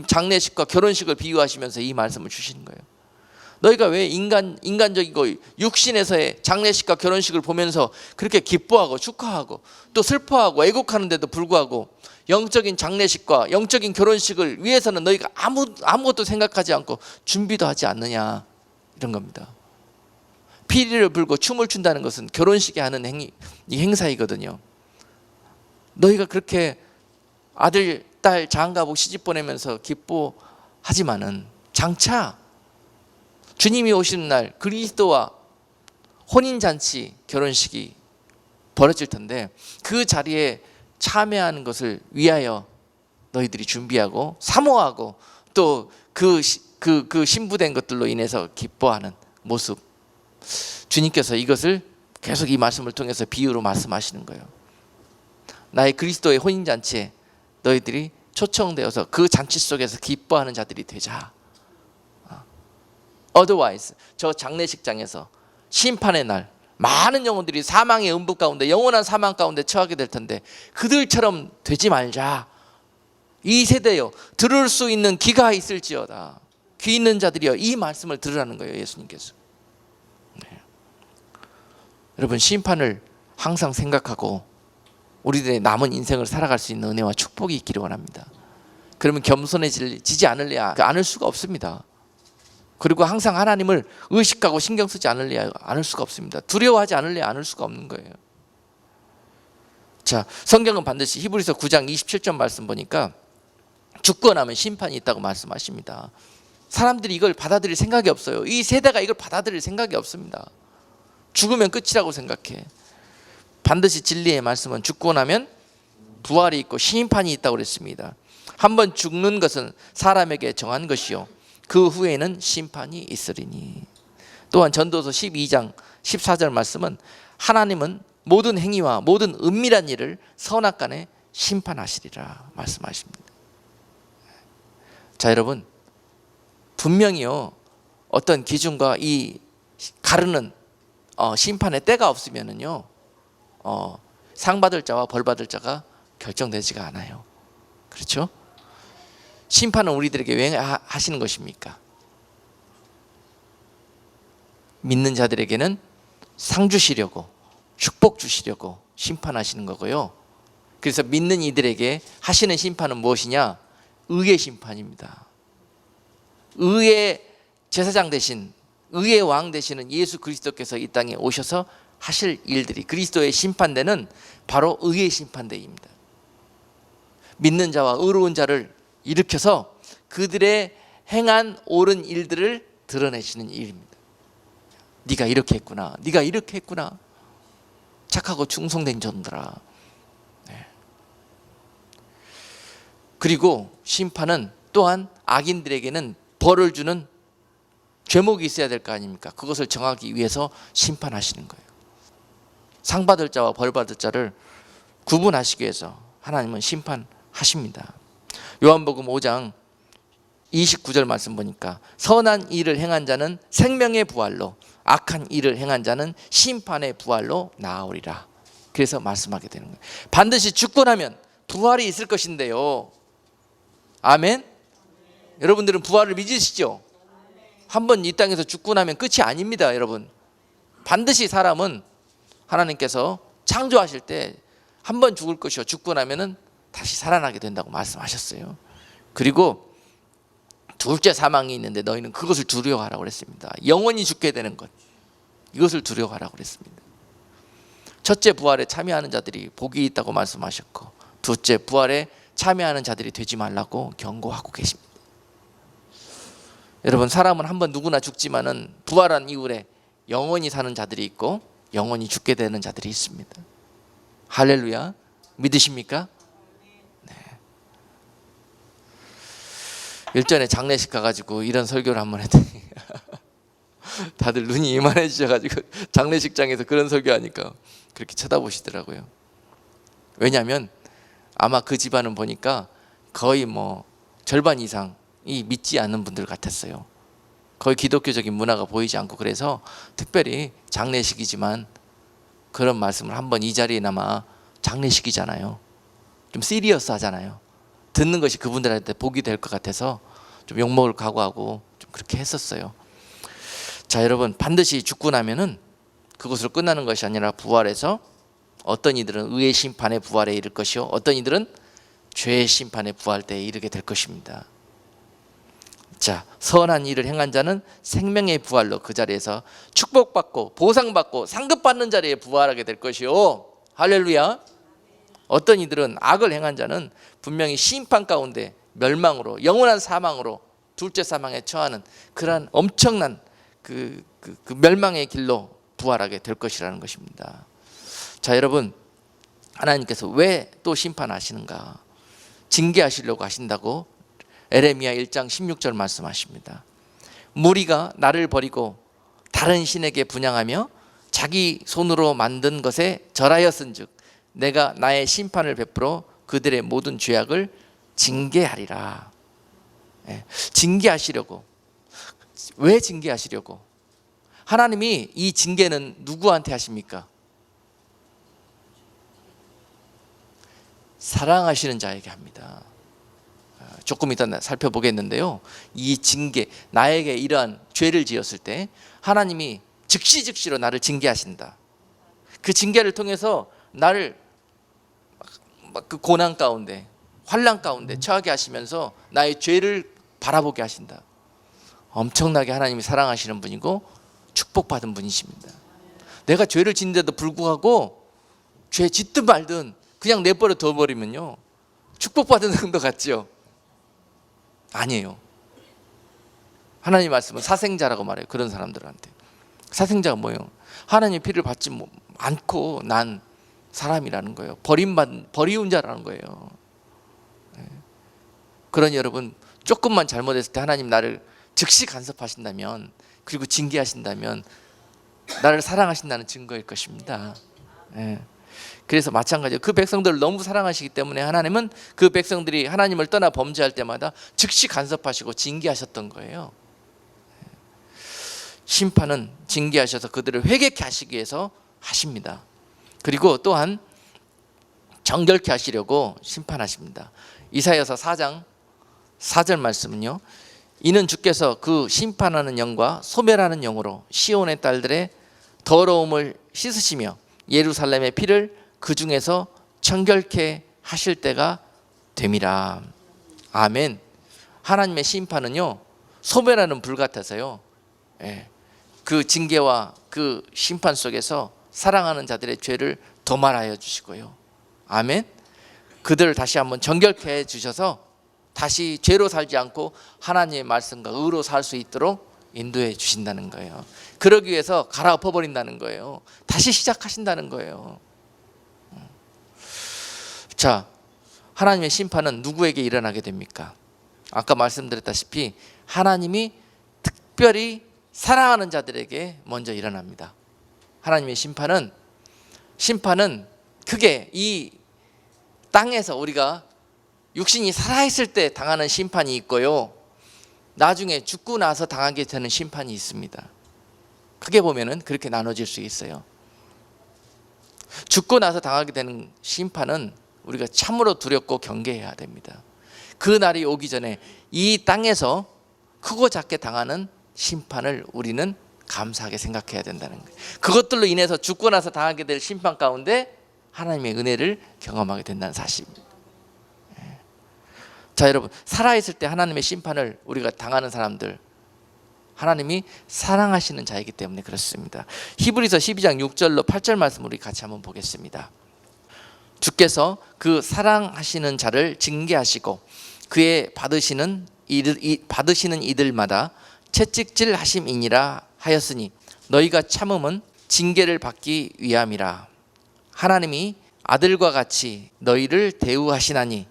장례식과 결혼식을 비유하시면서 이 말씀을 주시는 거예요. 너희가 왜 인간적이고 육신에서의 장례식과 결혼식을 보면서 그렇게 기뻐하고 축하하고 또 슬퍼하고 애곡하는데도 불구하고 영적인 장례식과 영적인 결혼식을 위해서는 너희가 아무것도 생각하지 않고 준비도 하지 않느냐, 이런 겁니다. 피리를 불고 춤을 춘다는 것은 결혼식에 하는 이 행사이거든요. 너희가 그렇게 아들, 딸, 장가보고 시집 보내면서 기뻐하지만은 장차 주님이 오시는 날 그리스도와 혼인잔치 결혼식이 벌어질 텐데 그 자리에 참여하는 것을 위하여 너희들이 준비하고 사모하고 또 그 신부된 것들로 인해서 기뻐하는 모습, 주님께서 이것을 계속 이 말씀을 통해서 비유로 말씀하시는 거예요. 나의 그리스도의 혼인잔치에 너희들이 초청되어서 그 잔치 속에서 기뻐하는 자들이 되자. Otherwise 저 장례식장에서 심판의 날 많은 영혼들이 사망의 음부 가운데 영원한 사망 가운데 처하게 될 텐데 그들처럼 되지 말자. 이 세대여 들을 수 있는 귀가 있을지어다. 귀 있는 자들이여 이 말씀을 들으라는 거예요, 예수님께서. 네. 여러분, 심판을 항상 생각하고 우리들의 남은 인생을 살아갈 수 있는 은혜와 축복이 있기를 원합니다. 그러면 겸손해지지 않을 수가 없습니다. 그리고 항상 하나님을 의식하고 신경 쓰지 않을 수가 없습니다. 두려워하지 않을 수가 없는 거예요. 자, 성경은 반드시 히브리서 9장 27절 말씀 보니까 죽고 나면 심판이 있다고 말씀하십니다. 사람들이 이걸 받아들일 생각이 없어요. 이 세대가 이걸 받아들일 생각이 없습니다. 죽으면 끝이라고 생각해. 반드시 진리의 말씀은 죽고 나면 부활이 있고 심판이 있다고 그랬습니다. 한번 죽는 것은 사람에게 정한 것이요 그 후에는 심판이 있으리니. 또한 전도서 12장 14절 말씀은 하나님은 모든 행위와 모든 은밀한 일을 선악간에 심판하시리라 말씀하십니다. 자, 여러분, 분명히요 어떤 기준과 이 가르는 심판의 때가 없으면은요 상 받을 자와 벌 받을 자가 결정되지가 않아요. 그렇죠? 심판은 우리들에게 왜 하시는 것입니까? 믿는 자들에게는 상 주시려고, 축복 주시려고 심판하시는 거고요. 그래서 믿는 이들에게 하시는 심판은 무엇이냐? 의의 심판입니다. 의의 제사장 대신, 의의 왕 되시는 예수 그리스도께서 이 땅에 오셔서 하실 일들이, 그리스도의 심판대는 바로 의의 심판대입니다. 믿는 자와 의로운 자를 일으켜서 그들의 행한 옳은 일들을 드러내시는 일입니다. 네가 이렇게 했구나, 네가 이렇게 했구나, 착하고 충성된 자들아. 네. 그리고 심판은 또한 악인들에게는 벌을 주는 죄목이 있어야 될 거 아닙니까? 그것을 정하기 위해서 심판하시는 거예요. 상 받을 자와 벌 받을 자를 구분하시기 위해서 하나님은 심판하십니다. 요한복음 5장 29절 말씀 보니까 선한 일을 행한 자는 생명의 부활로, 악한 일을 행한 자는 심판의 부활로 나아오리라. 그래서 말씀하게 되는 거예요. 반드시 죽고 나면 부활이 있을 것인데요. 아멘? 여러분들은 부활을 믿으시죠? 한번 이 땅에서 죽고 나면 끝이 아닙니다, 여러분. 반드시 사람은 하나님께서 창조하실 때 한 번 죽을 것이요 죽고 나면은 다시 살아나게 된다고 말씀하셨어요. 그리고 둘째 사망이 있는데 너희는 그것을 두려워하라고 그랬습니다. 영원히 죽게 되는 것, 이것을 두려워하라고 그랬습니다. 첫째 부활에 참여하는 자들이 복이 있다고 말씀하셨고, 둘째 부활에 참여하는 자들이 되지 말라고 경고하고 계십니다. 여러분, 사람은 한번 누구나 죽지만은 부활한 이후에 영원히 사는 자들이 있고 영원히 죽게 되는 자들이 있습니다. 할렐루야. 믿으십니까? 네. 일전에 장례식 가가지고 이런 설교를 한번 했더니 다들 눈이 이만해지셔가지고 장례식장에서 그런 설교하니까 그렇게 쳐다보시더라고요. 왜냐하면 아마 그 집안은 보니까 거의 절반 이상이 믿지 않는 분들 같았어요. 거의 기독교적인 문화가 보이지 않고, 그래서 특별히 장례식이지만 그런 말씀을 한번 이 자리에나마, 장례식이잖아요, 좀 시리어스 하잖아요. 듣는 것이 그분들한테 복이 될 것 같아서 좀 욕먹을 각오하고 좀 그렇게 했었어요. 자, 여러분, 반드시 죽고 나면은 그것으로 끝나는 것이 아니라 부활해서 어떤 이들은 의의 심판의 부활에 이를 것이요, 어떤 이들은 죄의 심판의 부활 때에 이르게 될 것입니다. 자, 선한 일을 행한 자는 생명의 부활로 그 자리에서 축복받고 보상받고 상급받는 자리에 부활하게 될 것이요. 할렐루야. 어떤 이들은 악을 행한 자는 분명히 심판 가운데 멸망으로, 영원한 사망으로, 둘째 사망에 처하는 그러한 엄청난 그 멸망의 길로 부활하게 될 것이라는 것입니다. 자, 여러분, 하나님께서 왜 또 심판하시는가? 징계하시려고 하신다고 에레미야 1장 16절 말씀하십니다. 무리가 나를 버리고 다른 신에게 분향하며 자기 손으로 만든 것에 절하였은즉 내가 나의 심판을 베풀어 그들의 모든 죄악을 징계하리라. 징계하시려고. 왜 징계하시려고? 하나님이 이 징계는 누구한테 하십니까? 사랑하시는 자에게 합니다. 조금 이따 살펴보겠는데요, 이 징계, 나에게 이러한 죄를 지었을 때 하나님이 즉시로 나를 징계하신다. 그 징계를 통해서 나를 그 고난 가운데, 환난 가운데 처하게 하시면서 나의 죄를 바라보게 하신다. 엄청나게 하나님이 사랑하시는 분이고 축복받은 분이십니다. 내가 죄를 짓는데도 불구하고 죄 짓든 말든 그냥 내버려 둬버리면요, 축복받은 정도 같죠? 아니에요. 하나님 말씀은 사생자라고 말해요. 그런 사람들한테. 사생자가 뭐예요? 하나님의 피를 받지 않고 난 사람이라는 거예요. 버리운 자라는 거예요. 그러니 여러분, 조금만 잘못했을 때 하나님 나를 즉시 간섭하신다면, 그리고 징계하신다면 나를 사랑하신다는 증거일 것입니다. 그래서 마찬가지로 그 백성들을 너무 사랑하시기 때문에 하나님은 그 백성들이 하나님을 떠나 범죄할 때마다 즉시 간섭하시고 징계하셨던 거예요. 심판은 징계하셔서 그들을 회개케 하시기 위해서 하십니다. 그리고 또한 정결케 하시려고 심판하십니다. 이사야서 4장 4절 말씀은요, 이는 주께서 그 심판하는 영과 소멸하는 영으로 시온의 딸들의 더러움을 씻으시며 예루살렘의 피를 그 중에서 정결케 하실 때가 됨이라. 아멘. 하나님의 심판은요, 소멸하는 불 같아서요, 그 징계와 그 심판 속에서 사랑하는 자들의 죄를 도말하여 주시고요, 아멘. 그들을 다시 한번 정결케 해 주셔서 다시 죄로 살지 않고 하나님의 말씀과 의로 살 수 있도록 인도해 주신다는 거예요. 그러기 위해서 갈아엎어 버린다는 거예요. 다시 시작하신다는 거예요. 자, 하나님의 심판은 누구에게 일어나게 됩니까? 아까 말씀드렸다시피 하나님이 특별히 사랑하는 자들에게 먼저 일어납니다. 하나님의 심판은 크게 이 땅에서 우리가 육신이 살아있을 때 당하는 심판이 있고요, 나중에 죽고 나서 당하게 되는 심판이 있습니다. 크게 보면은 그렇게 나눠질 수 있어요. 죽고 나서 당하게 되는 심판은 우리가 참으로 두렵고 경계해야 됩니다. 그 날이 오기 전에 이 땅에서 크고 작게 당하는 심판을 우리는 감사하게 생각해야 된다는 거예요. 그것들로 인해서 죽고 나서 당하게 될 심판 가운데 하나님의 은혜를 경험하게 된다는 사실입니다. 자, 여러분, 살아있을 때 하나님의 심판을 우리가 당하는 사람들, 하나님이 사랑하시는 자이기 때문에 그렇습니다. 히브리서 12장 6절로 8절 말씀 우리 같이 한번 보겠습니다. 주께서 그 사랑하시는 자를 징계하시고 그의 받으시는 이들마다 채찍질 하심이니라 하였으니 너희가 참음은 징계를 받기 위함이라. 하나님이 아들과 같이 너희를 대우하시나니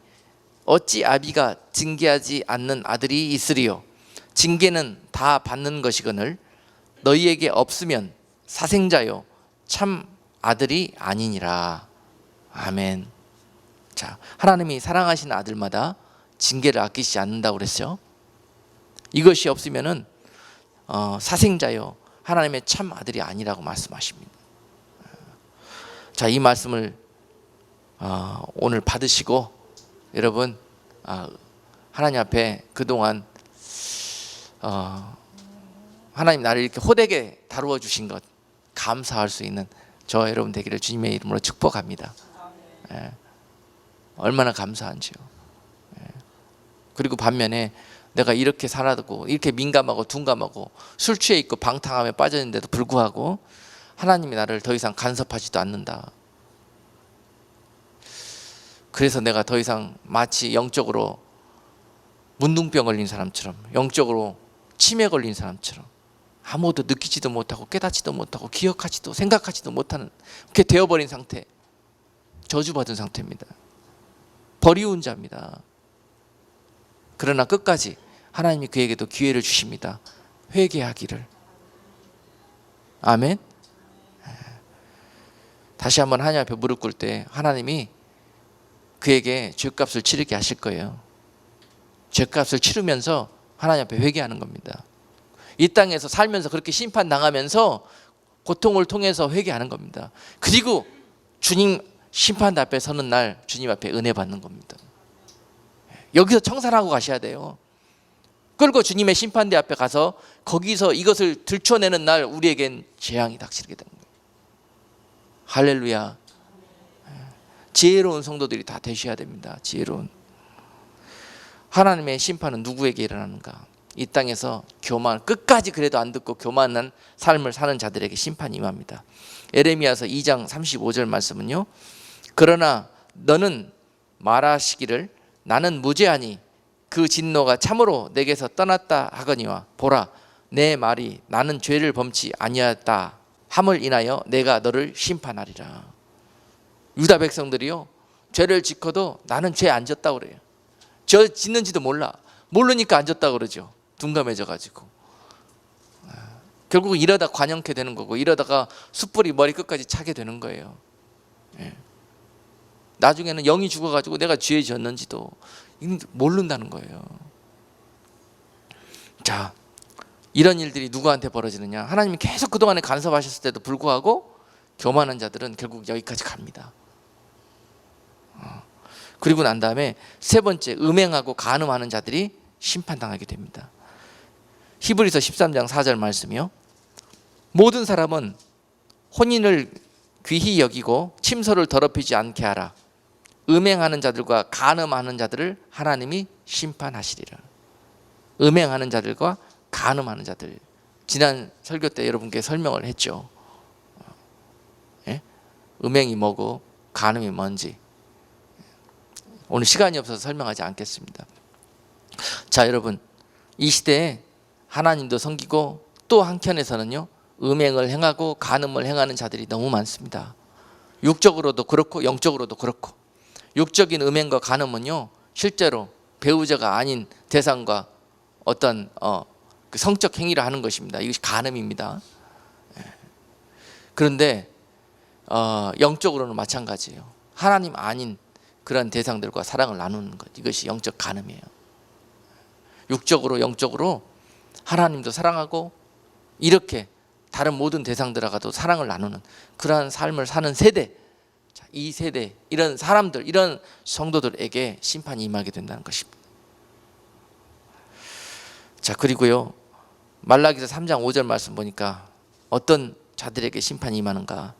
어찌 아비가 징계하지 않는 아들이 있으리요. 징계는 다 받는 것이거늘 너희에게 없으면 사생자요 참 아들이 아니니라. 아멘. 자, 하나님이 사랑하시는 아들마다 징계를 아끼지 않는다고 그랬죠. 이것이 없으면은 사생자요 하나님의 참 아들이 아니라고 말씀하십니다. 자, 이 말씀을 오늘 받으시고 여러분 하나님 앞에 그동안 하나님 나를 이렇게 호되게 다루어 주신 것 감사할 수 있는 저 여러분 되기를 주님의 이름으로 축복합니다. 얼마나 감사한지요. 그리고 반면에 내가 이렇게 살아도 이렇게 민감하고 둔감하고 술 취해 있고 방탕함에 빠졌는데도 불구하고 하나님이 나를 더 이상 간섭하지도 않는다. 그래서 내가 더 이상 마치 영적으로 문둥병 걸린 사람처럼, 영적으로 치매 걸린 사람처럼 아무것도 느끼지도 못하고 깨닫지도 못하고 기억하지도 생각하지도 못하는 그렇게 되어버린 상태, 저주받은 상태입니다. 버리운 자입니다. 그러나 끝까지 하나님이 그에게도 기회를 주십니다. 회개하기를. 아멘. 다시 한번 하나님 앞에 무릎 꿇을 때 하나님이 그에게 죄값을 치르게 하실 거예요. 죄값을 치르면서 하나님 앞에 회개하는 겁니다. 이 땅에서 살면서 그렇게 심판당하면서 고통을 통해서 회개하는 겁니다. 그리고 주님 심판 앞에 서는 날 주님 앞에 은혜 받는 겁니다. 여기서 청산하고 가셔야 돼요. 끌고 주님의 심판대 앞에 가서 거기서 이것을 들춰내는 날 우리에겐 재앙이 닥치게 되는 거예요. 할렐루야. 지혜로운 성도들이 다 되셔야 됩니다. 지혜로운. 하나님의 심판은 누구에게 일어나는가? 이 땅에서 교만, 끝까지 그래도 안 듣고 교만한 삶을 사는 자들에게 심판이 임합니다. 에레미야서 2장 35절 말씀은요, 그러나 너는 말하시기를 나는 무죄하니 그 진노가 참으로 내게서 떠났다 하거니와 보라 내 말이 나는 죄를 범치 아니하였다 함을 인하여 내가 너를 심판하리라. 유다 백성들이요, 죄를 짓고도 나는 죄 안 졌다고 그래요. 저 짓는지도 모르니까 안 졌다고 그러죠. 둔감해져 가지고 결국은 이러다 관영케 되는 거고, 이러다가 숯불이 머리 끝까지 차게 되는 거예요. 나중에는 영이 죽어가지고 내가 죄 졌는지도 모른다는 거예요. 자, 이런 일들이 누구한테 벌어지느냐? 하나님이 계속 그동안에 간섭하셨을 때도 불구하고 교만한 자들은 결국 여기까지 갑니다. 그리고 난 다음에 세 번째, 음행하고 간음하는 자들이 심판당하게 됩니다. 히브리서 13장 4절 말씀이요, 모든 사람은 혼인을 귀히 여기고 침소를 더럽히지 않게 하라. 음행하는 자들과 간음하는 자들을 하나님이 심판하시리라. 음행하는 자들과 간음하는 자들, 지난 설교 때 여러분께 설명을 했죠. 음행이 뭐고 간음이 뭔지 오늘 시간이 없어서 설명하지 않겠습니다. 자, 여러분, 이 시대에 하나님도 섬기고 또 한켠에서는요, 음행을 행하고 간음을 행하는 자들이 너무 많습니다. 육적으로도 그렇고 영적으로도 그렇고. 육적인 음행과 간음은요, 실제로 배우자가 아닌 대상과 어떤 그 성적 행위를 하는 것입니다. 이것이 간음입니다. 그런데 영적으로는 마찬가지예요. 하나님 아닌 그런 대상들과 사랑을 나누는 것, 이것이 영적 간음이에요. 육적으로 영적으로 하나님도 사랑하고 이렇게 다른 모든 대상들하고도 사랑을 나누는 그러한 삶을 사는 세대, 이 세대, 이런 사람들, 이런 성도들에게 심판이 임하게 된다는 것입니다. 자, 그리고요, 말라기서 3장 5절 말씀 보니까 어떤 자들에게 심판이 임하는가?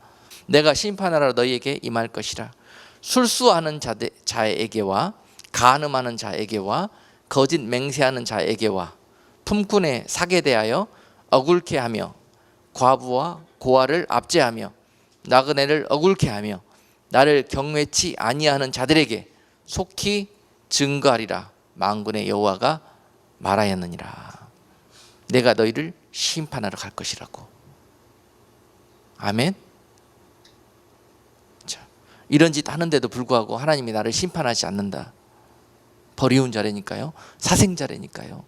내가 심판하러 너희에게 임할 것이라. 술수하는 자에게와 간음하는 자에게와 거짓 맹세하는 자에게와 품꾼에 사게 대하여 억울케 하며 과부와 고아를 압제하며 나그네를 억울케 하며 나를 경외치 아니하는 자들에게 속히 증거하리라. 만군의 여호와가 말하였느니라. 내가 너희를 심판하러 갈 것이라고. 아멘. 자, 이런 짓 하는데도 불구하고 하나님이 나를 심판하지 않는다. 버리운 자라니까요, 사생자라니까요.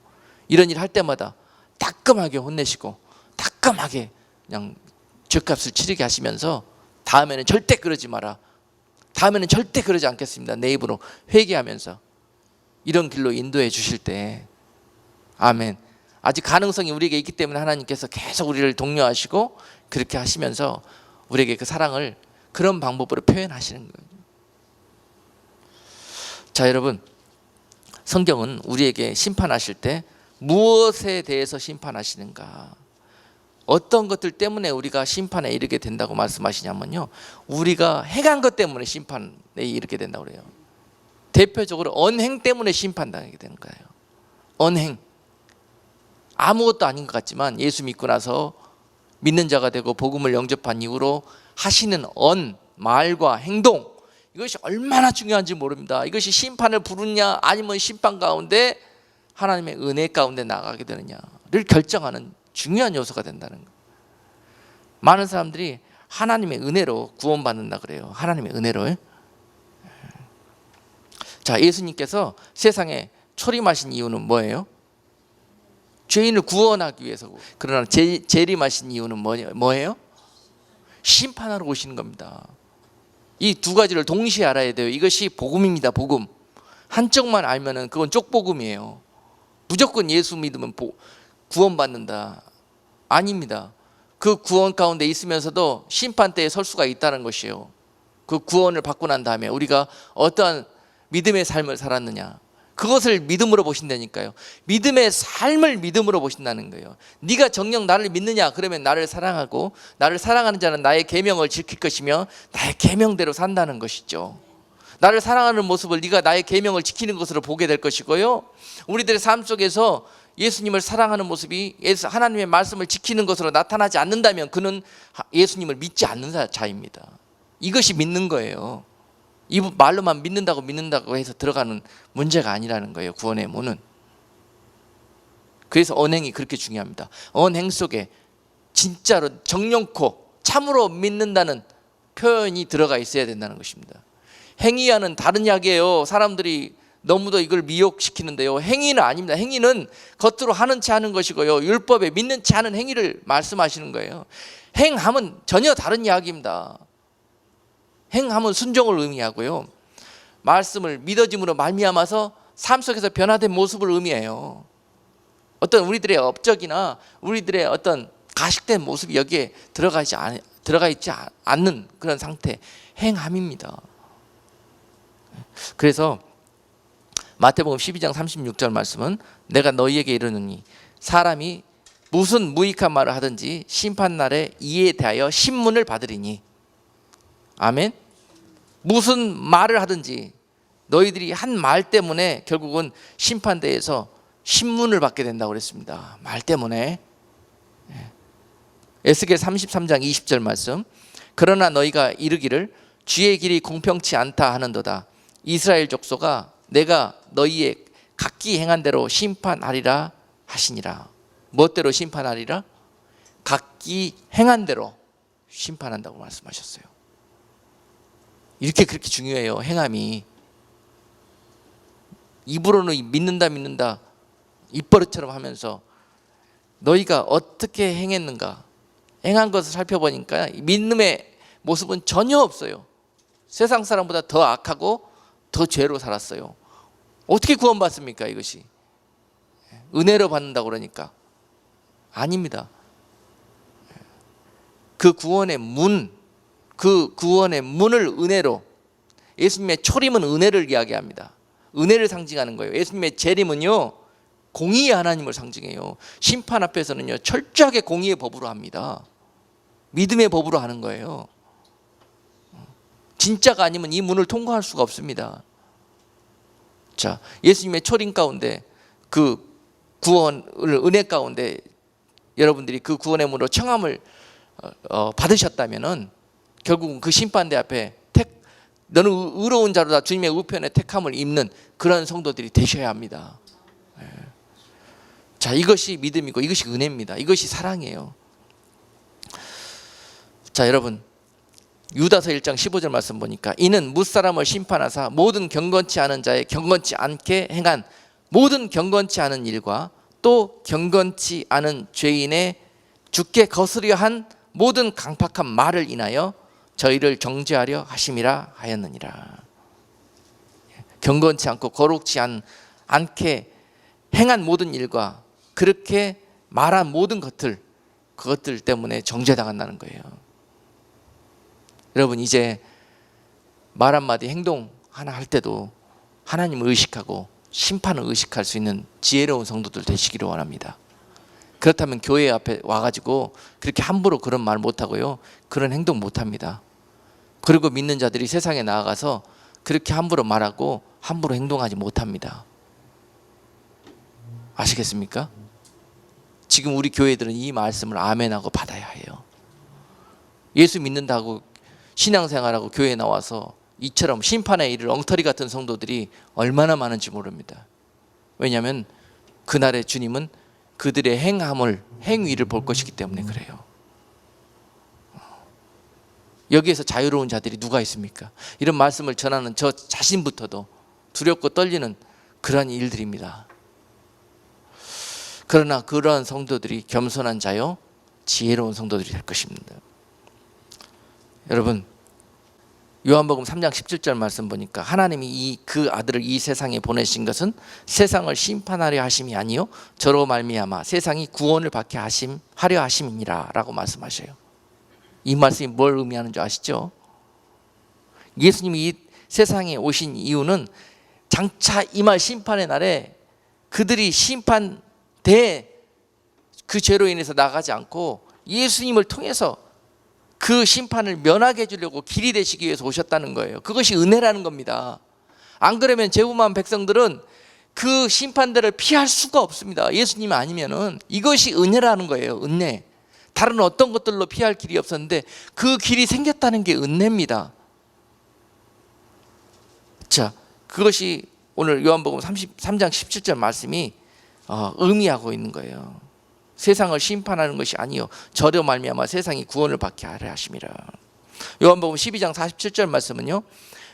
이런 일 할 때마다 따끔하게 혼내시고 따끔하게 그냥 죄값을 치르게 하시면서 다음에는 절대 그러지 마라, 다음에는 절대 그러지 않겠습니다, 내 입으로 회개하면서 이런 길로 인도해 주실 때, 아멘. 아직 가능성이 우리에게 있기 때문에 하나님께서 계속 우리를 독려하시고 그렇게 하시면서 우리에게 그 사랑을 그런 방법으로 표현하시는 거예요. 자, 여러분, 성경은 우리에게 심판하실 때 무엇에 대해서 심판하시는가, 어떤 것들 때문에 우리가 심판에 이르게 된다고 말씀하시냐면요, 우리가 행한 것 때문에 심판에 이르게 된다고 그래요. 대표적으로 언행 때문에 심판당하게 되는 거예요. 언행. 아무것도 아닌 것 같지만 예수 믿고 나서 믿는 자가 되고 복음을 영접한 이후로 하시는 말과 행동, 이것이 얼마나 중요한지 모릅니다. 이것이 심판을 부르냐 아니면 심판 가운데 하나님의 은혜 가운데 나가게 되느냐를 결정하는 중요한 요소가 된다는 거예요. 많은 사람들이 하나님의 은혜로 구원받는다 그래요. 하나님의 은혜로. 자, 예수님께서 세상에 초림하신 이유는 뭐예요? 죄인을 구원하기 위해서고, 그러나 재림하신 이유는 뭐예요? 심판하러 오시는 겁니다. 이 두 가지를 동시에 알아야 돼요. 이것이 복음입니다. 복음. 한쪽만 알면은 그건 쪽복음이에요. 무조건 예수 믿으면 구원받는다, 아닙니다. 그 구원 가운데 있으면서도 심판대에 설 수가 있다는 것이에요. 그 구원을 받고 난 다음에 우리가 어떠한 믿음의 삶을 살았느냐, 그것을 믿음으로 보신다니까요. 믿음의 삶을 믿음으로 보신다는 거예요. 네가 정녕 나를 믿느냐? 그러면 나를 사랑하고, 나를 사랑하는 자는 나의 계명을 지킬 것이며 나의 계명대로 산다는 것이죠. 나를 사랑하는 모습을 네가 나의 계명을 지키는 것으로 보게 될 것이고요, 우리들의 삶 속에서 예수님을 사랑하는 모습이 하나님의 말씀을 지키는 것으로 나타나지 않는다면 그는 예수님을 믿지 않는 자입니다. 이것이 믿는 거예요. 이 말로만 믿는다고 해서 들어가는 문제가 아니라는 거예요. 구원의 문은. 그래서 언행이 그렇게 중요합니다. 언행 속에 진짜로 정령코 참으로 믿는다는 표현이 들어가 있어야 된다는 것입니다. 행위와는 다른 이야기예요. 사람들이 너무도 이걸 미혹시키는데요, 행위는 아닙니다. 행위는 겉으로 하는 채 하는 것이고요, 율법에 믿는 채 하는 행위를 말씀하시는 거예요. 행함은 전혀 다른 이야기입니다. 행함은 순종을 의미하고요, 말씀을 믿어짐으로 말미암아서 삶 속에서 변화된 모습을 의미해요. 어떤 우리들의 업적이나 우리들의 어떤 가식된 모습이 여기에 들어가 있지 않는 그런 상태, 행함입니다. 그래서 마태복음 12장 36절 말씀은, 내가 너희에게 이르노니 사람이 무슨 무익한 말을 하든지 심판날에 이에 대하여 신문을 받으리니. 아멘. 무슨 말을 하든지 너희들이 한 말 때문에 결국은 심판대에서 신문을 받게 된다고 그랬습니다. 말 때문에. 에스겔 33장 20절 말씀, 그러나 너희가 이르기를 주의 길이 공평치 않다 하는도다. 이스라엘 족속아, 내가 너희의 각기 행한 대로 심판하리라 하시니라. 무엇대로 심판하리라? 각기 행한 대로 심판한다고 말씀하셨어요. 이렇게 그렇게 중요해요. 행함이. 입으로는 믿는다 입버릇처럼 하면서 너희가 어떻게 행했는가, 행한 것을 살펴보니까 믿음의 모습은 전혀 없어요. 세상 사람보다 더 악하고 더 죄로 살았어요. 어떻게 구원받습니까? 이것이 은혜로 받는다고 그러니까 아닙니다. 그 구원의 문을 은혜로, 예수님의 초림은 은혜를 이야기합니다. 은혜를 상징하는 거예요. 예수님의 재림은요, 공의의 하나님을 상징해요. 심판 앞에서는요, 철저하게 공의의 법으로 합니다. 믿음의 법으로 하는 거예요. 진짜가 아니면 이 문을 통과할 수가 없습니다. 자, 예수님의 초림 가운데 그 구원을, 은혜 가운데 여러분들이 그 구원의 문으로 청함을 받으셨다면은 결국은 그 심판대 앞에 너는 의로운 자로다 주님의 우편에 택함을 입는 그런 성도들이 되셔야 합니다. 자, 이것이 믿음이고 이것이 은혜입니다. 이것이 사랑이에요. 자, 여러분, 유다서 1장 15절 말씀 보니까, 이는 무사람을 심판하사 모든 경건치 않은 자의 경건치 않게 행한 모든 경건치 않은 일과 또 경건치 않은 죄인의 죽게 거스려 한 모든 강팍한 말을 인하여 저희를 정죄하려 하심이라 하였느니라. 경건치 않고 거룩치 않게 행한 모든 일과 그렇게 말한 모든 것들, 그것들 때문에 정죄당한다는 거예요. 여러분, 이제 말 한마디 행동 하나 할 때도 하나님을 의식하고 심판을 의식할 수 있는 지혜로운 성도들 되시기를 원합니다. 그렇다면 교회 앞에 와가지고 그렇게 함부로 그런 말 못하고요, 그런 행동 못합니다. 그리고 믿는 자들이 세상에 나아가서 그렇게 함부로 말하고 함부로 행동하지 못합니다. 아시겠습니까? 지금 우리 교회들은 이 말씀을 아멘하고 받아야 해요. 예수 믿는다고 신앙생활하고 교회에 나와서 이처럼 심판에 이를 엉터리 같은 성도들이 얼마나 많은지 모릅니다. 왜냐하면 그날의 주님은 그들의 행위를 볼 것이기 때문에 그래요. 여기에서 자유로운 자들이 누가 있습니까? 이런 말씀을 전하는 저 자신부터도 두렵고 떨리는 그러한 일들입니다. 그러나 그러한 성도들이 겸손한 자요, 지혜로운 성도들이 될 것입니다. 여러분, 요한복음 3장 17절 말씀 보니까 하나님이 그 아들을 이 세상에 보내신 것은 세상을 심판하려 하심이 아니요 저로 말미암아 세상이 구원을 받게 하려 하심이니라 라고 말씀하셔요. 이 말씀이 뭘 의미하는 줄 아시죠? 예수님이 이 세상에 오신 이유는 장차 임할 심판의 날에 그들이 심판대 그 죄로 인해서 나가지 않고 예수님을 통해서 그 심판을 면하게 해주려고 길이 되시기 위해서 오셨다는 거예요. 그것이 은혜라는 겁니다. 안 그러면 죄무한 백성들은 그 심판대를 피할 수가 없습니다. 예수님이 아니면은. 이것이 은혜라는 거예요. 은혜. 다른 어떤 것들로 피할 길이 없었는데 그 길이 생겼다는 게 은혜입니다. 자, 그것이 오늘 요한복음 33장 17절 말씀이 의미하고 있는 거예요. 세상을 심판하는 것이 아니요 저로 말미암아 세상이 구원을 받게 하려 하심이라. 요한복음 12장 47절 말씀은요,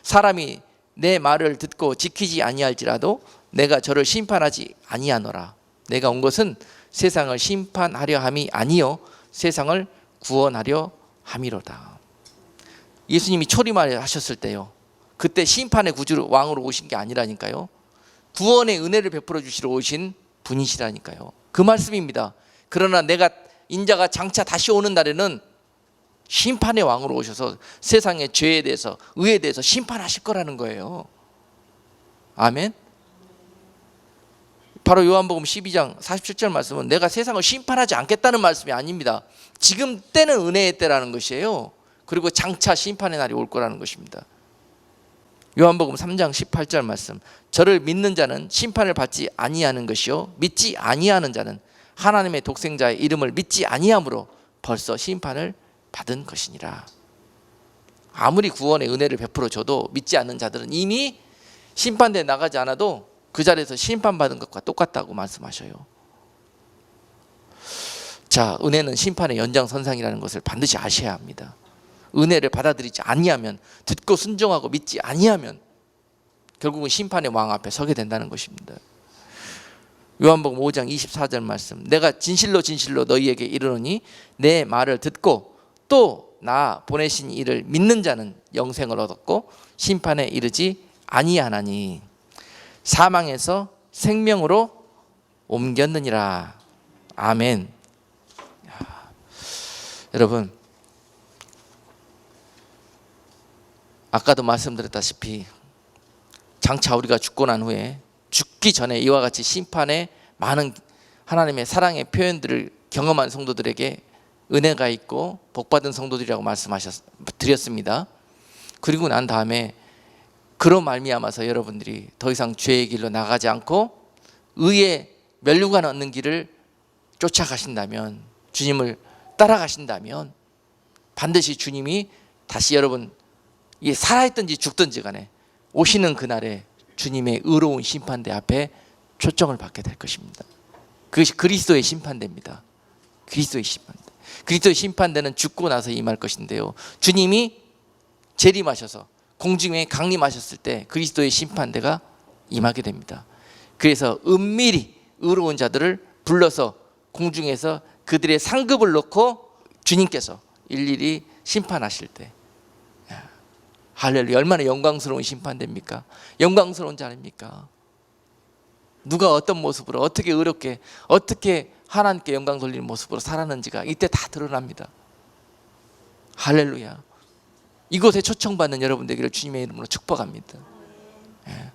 사람이 내 말을 듣고 지키지 아니할지라도 내가 저를 심판하지 아니하노라. 내가 온 것은 세상을 심판하려 함이 아니요 세상을 구원하려 함이로다. 예수님이 초림하셨을 때요, 그때 심판의 구주 왕으로 오신 게 아니라니까요, 구원의 은혜를 베풀어 주시러 오신 분이시라니까요. 그 말씀입니다. 그러나 내가 인자가 장차 다시 오는 날에는 심판의 왕으로 오셔서 세상의 죄에 대해서, 의에 대해서 심판하실 거라는 거예요. 아멘. 바로 요한복음 12장 47절 말씀은 내가 세상을 심판하지 않겠다는 말씀이 아닙니다. 지금 때는 은혜의 때라는 것이에요. 그리고 장차 심판의 날이 올 거라는 것입니다. 요한복음 3장 18절 말씀, 저를 믿는 자는 심판을 받지 아니하는 것이요 믿지 아니하는 자는 하나님의 독생자의 이름을 믿지 아니함으로 벌써 심판을 받은 것이니라. 아무리 구원의 은혜를 베풀어 줘도 믿지 않는 자들은 이미 심판대에 나가지 않아도 그 자리에서 심판받은 것과 똑같다고 말씀하셔요. 자, 은혜는 심판의 연장선상이라는 것을 반드시 아셔야 합니다. 은혜를 받아들이지 아니하면, 듣고 순종하고 믿지 아니하면 결국은 심판의 왕 앞에 서게 된다는 것입니다. 요한복음 5장 24절 말씀, 내가 진실로 진실로 너희에게 이르노니 내 말을 듣고 또 나 보내신 이를 믿는 자는 영생을 얻었고 심판에 이르지 아니하나니 사망에서 생명으로 옮겼느니라. 아멘. 여러분, 아까도 말씀드렸다시피 장차 우리가 죽고 난 후에 죽기 전에 이와 같이 심판의 많은 하나님의 사랑의 표현들을 경험한 성도들에게 은혜가 있고 복받은 성도들이라고 드렸습니다. 그리고 난 다음에 그로 말미암아서 여러분들이 더 이상 죄의 길로 나가지 않고 의의 면류관 얻는 길을 쫓아가신다면, 주님을 따라가신다면 반드시 주님이 다시 여러분 살아있든지 죽든지 간에 오시는 그날에 주님의 의로운 심판대 앞에 초청을 받게 될 것입니다. 그것이 그리스도의 심판대입니다. 그리스도의 심판대. 그리스도의 심판대는 죽고 나서 임할 것인데요, 주님이 재림하셔서 공중에 강림하셨을 때 그리스도의 심판대가 임하게 됩니다. 그래서 은밀히 의로운 자들을 불러서 공중에서 그들의 상급을 놓고 주님께서 일일이 심판하실 때, 할렐루야, 얼마나 영광스러운 심판대입니까? 영광스러운 자입니까? 누가 어떤 모습으로 어떻게 의롭게 어떻게 하나님께 영광 돌리는 모습으로 살았는지가 이때 다 드러납니다. 할렐루야. 이곳에 초청받는 여러분 되기를 주님의 이름으로 축복합니다. 예.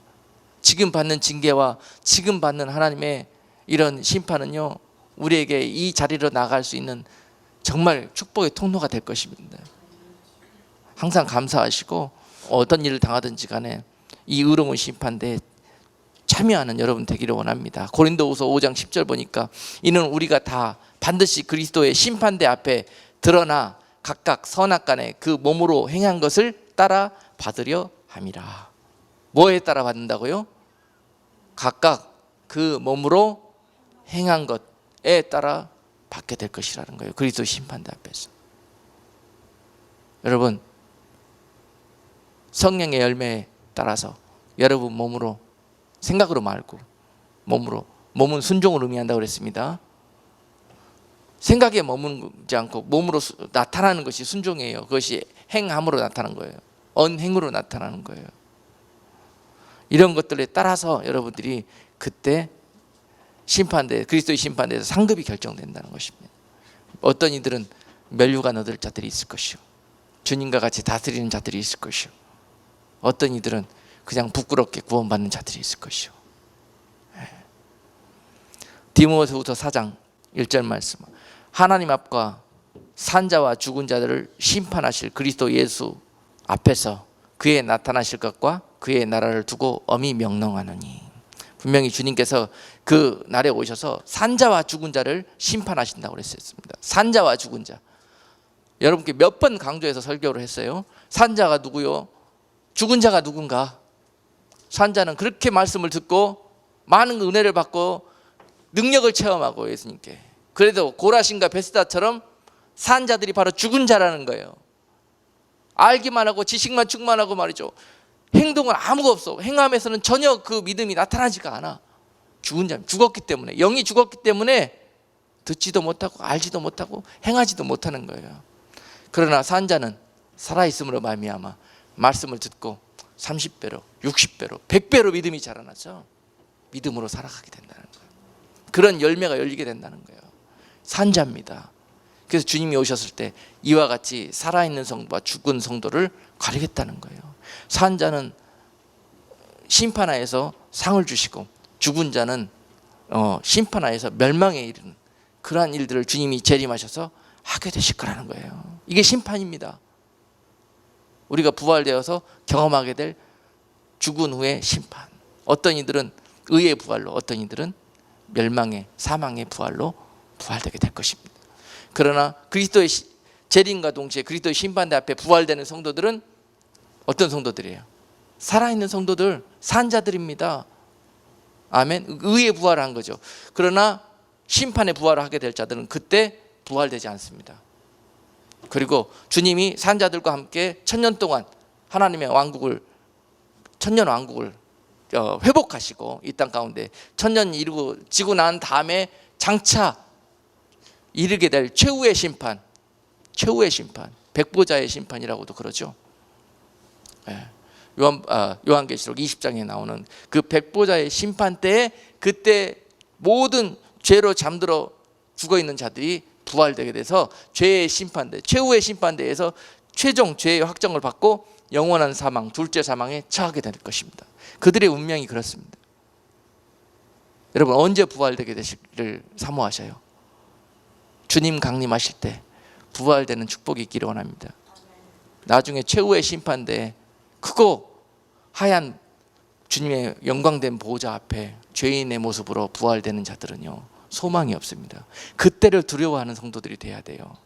지금 받는 징계와 지금 받는 하나님의 이런 심판은요, 우리에게 이 자리로 나갈 수 있는 정말 축복의 통로가 될 것입니다. 항상 감사하시고 어떤 일을 당하든지 간에 이 의로운 심판대에 참여하는 여러분 되기를 원합니다. 고린도후서 5장 10절 보니까 이는 우리가 다 반드시 그리스도의 심판대 앞에 드러나 각각 선악간에 그 몸으로 행한 것을 따라 받으려 함이라. 뭐에 따라 받는다고요? 각각 그 몸으로 행한 것에 따라 받게 될 것이라는 거예요. 그리스도 심판대 앞에서. 여러분, 성령의 열매에 따라서 여러분 몸으로, 생각으로 말고 몸으로, 몸은 순종을 의미한다고 그랬습니다. 생각에 머무르지 않고 몸으로 나타나는 것이 순종이에요. 그것이 행함으로 나타나는 거예요. 언행으로 나타나는 거예요. 이런 것들에 따라서 여러분들이 그때 심판대, 그리스도의 심판대에서 상급이 결정된다는 것입니다. 어떤 이들은 멸류관 얻을 자들이 있을 것이요, 주님과 같이 다스리는 자들이 있을 것이요, 어떤 이들은 그냥 부끄럽게 구원받는 자들이 있을 것이요. 디모데후서 4장 1절 말씀, 하나님 앞과 산자와 죽은 자들을 심판하실 그리스도 예수 앞에서 그의 나타나실 것과 그의 나라를 두고 엄히 명령하노니. 분명히 주님께서 그 날에 오셔서 산자와 죽은 자를 심판하신다고 그랬습니다. 산자와 죽은 자. 여러분께 몇 번 강조해서 설교를 했어요. 산자가 누구요? 죽은 자가 누군가? 산자는 그렇게 말씀을 듣고 많은 은혜를 받고 능력을 체험하고 예수님께, 그래도 고라신과 베스다처럼 산자들이 바로 죽은 자라는 거예요. 알기만 하고 지식만 충만하고 말이죠, 행동은 아무것도 없어. 행함에서는 전혀 그 믿음이 나타나지가 않아. 죽은 자, 죽었기 때문에, 영이 죽었기 때문에 듣지도 못하고 알지도 못하고 행하지도 못하는 거예요. 그러나 산자는 살아있음으로 말미암아 말씀을 듣고 30배로 60배로 100배로 믿음이 자라나서 믿음으로 살아가게 된다는 거예요. 그런 열매가 열리게 된다는 거예요. 산자입니다. 그래서 주님이 오셨을 때 이와 같이 살아있는 성도와 죽은 성도를 가리겠다는 거예요. 산자는 심판하에서 상을 주시고 죽은 자는 심판하에서 멸망에 이르는 그러한 일들을 주님이 재림하셔서 하게 되실 거라는 거예요. 이게 심판입니다. 우리가 부활되어서 경험하게 될 죽은 후의 심판. 어떤 이들은 의의 부활로, 어떤 이들은 멸망의, 사망의 부활로 부활되게 될 것입니다. 그러나 그리스도의 재림과 동시에 그리스도의 심판대 앞에 부활되는 성도들은 어떤 성도들이에요? 살아있는 성도들, 산자들입니다. 아멘. 의의 부활을 한 거죠. 그러나 심판의 부활을 하게 될 자들은 그때 부활되지 않습니다. 그리고 주님이 산자들과 함께 천년 동안 하나님의 왕국을, 천년 왕국을 회복하시고 이 땅 가운데 천년 이루어지고 난 다음에 장차 이르게 될 최후의 심판, 최후의 심판, 백보자의 심판이라고도 그러죠. 요한계시록 20장에 나오는 그 백보자의 심판 때에, 그때 모든 죄로 잠들어 죽어있는 자들이 부활되게 돼서 죄의 심판대, 최후의 심판대에서 최종 죄의 확정을 받고 영원한 사망, 둘째 사망에 처하게 될 것입니다. 그들의 운명이 그렇습니다. 여러분, 언제 부활되게 되시기를 사모하셔요? 주님 강림하실 때 부활되는 축복이 있기를 원합니다. 나중에 최후의 심판대에 크고 하얀 주님의 영광된 보호자 앞에 죄인의 모습으로 부활되는 자들은요, 소망이 없습니다. 그때를 두려워하는 성도들이 돼야 돼요.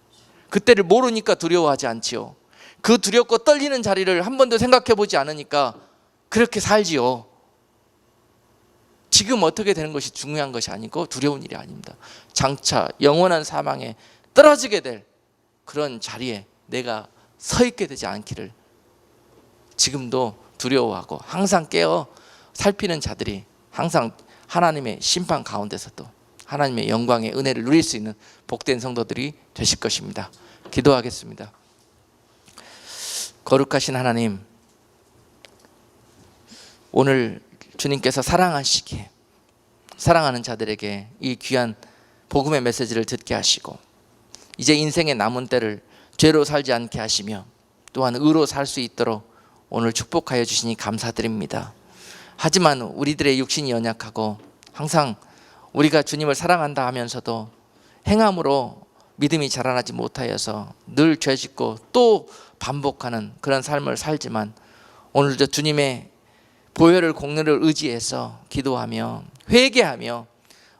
그때를 모르니까 두려워하지 않지요. 그 두렵고 떨리는 자리를 한 번도 생각해 보지 않으니까 그렇게 살지요. 지금 어떻게 되는 것이 중요한 것이 아니고 두려운 일이 아닙니다. 장차 영원한 사망에 떨어지게 될 그런 자리에 내가 서 있게 되지 않기를 지금도 두려워하고 항상 깨어 살피는 자들이 항상 하나님의 심판 가운데서도 하나님의 영광의 은혜를 누릴 수 있는 복된 성도들이 되실 것입니다. 기도하겠습니다. 거룩하신 하나님, 오늘 주님께서 사랑하시기에 사랑하는 자들에게 이 귀한 복음의 메시지를 듣게 하시고 이제 인생의 남은 때를 죄로 살지 않게 하시며 또한 의로 살 수 있도록 오늘 축복하여 주시니 감사드립니다. 하지만 우리들의 육신이 연약하고 항상 우리가 주님을 사랑한다 하면서도 행함으로 믿음이 자라나지 못하여서 늘 죄짓고 또 반복하는 그런 삶을 살지만 오늘도 주님의 보혈을 공로를 의지해서 기도하며 회개하며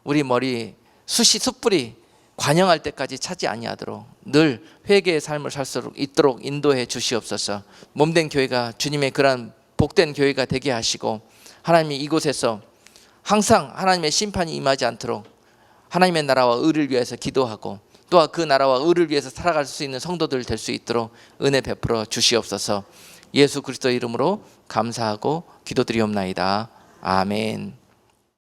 우리 머리 숯불이 관영할 때까지 차지 아니하도록 늘 회개의 삶을 살 수 있도록 인도해 주시옵소서. 몸된 교회가 주님의 그러한 복된 교회가 되게 하시고 하나님이 이곳에서 항상 하나님의 심판이 임하지 않도록 하나님의 나라와 의를 위해서 기도하고 또한 그 나라와 의를 위해서 살아갈 수 있는 성도들 될 수 있도록 은혜 베풀어 주시옵소서. 예수 그리스도 이름으로 감사하고 기도드리옵나이다. 아멘.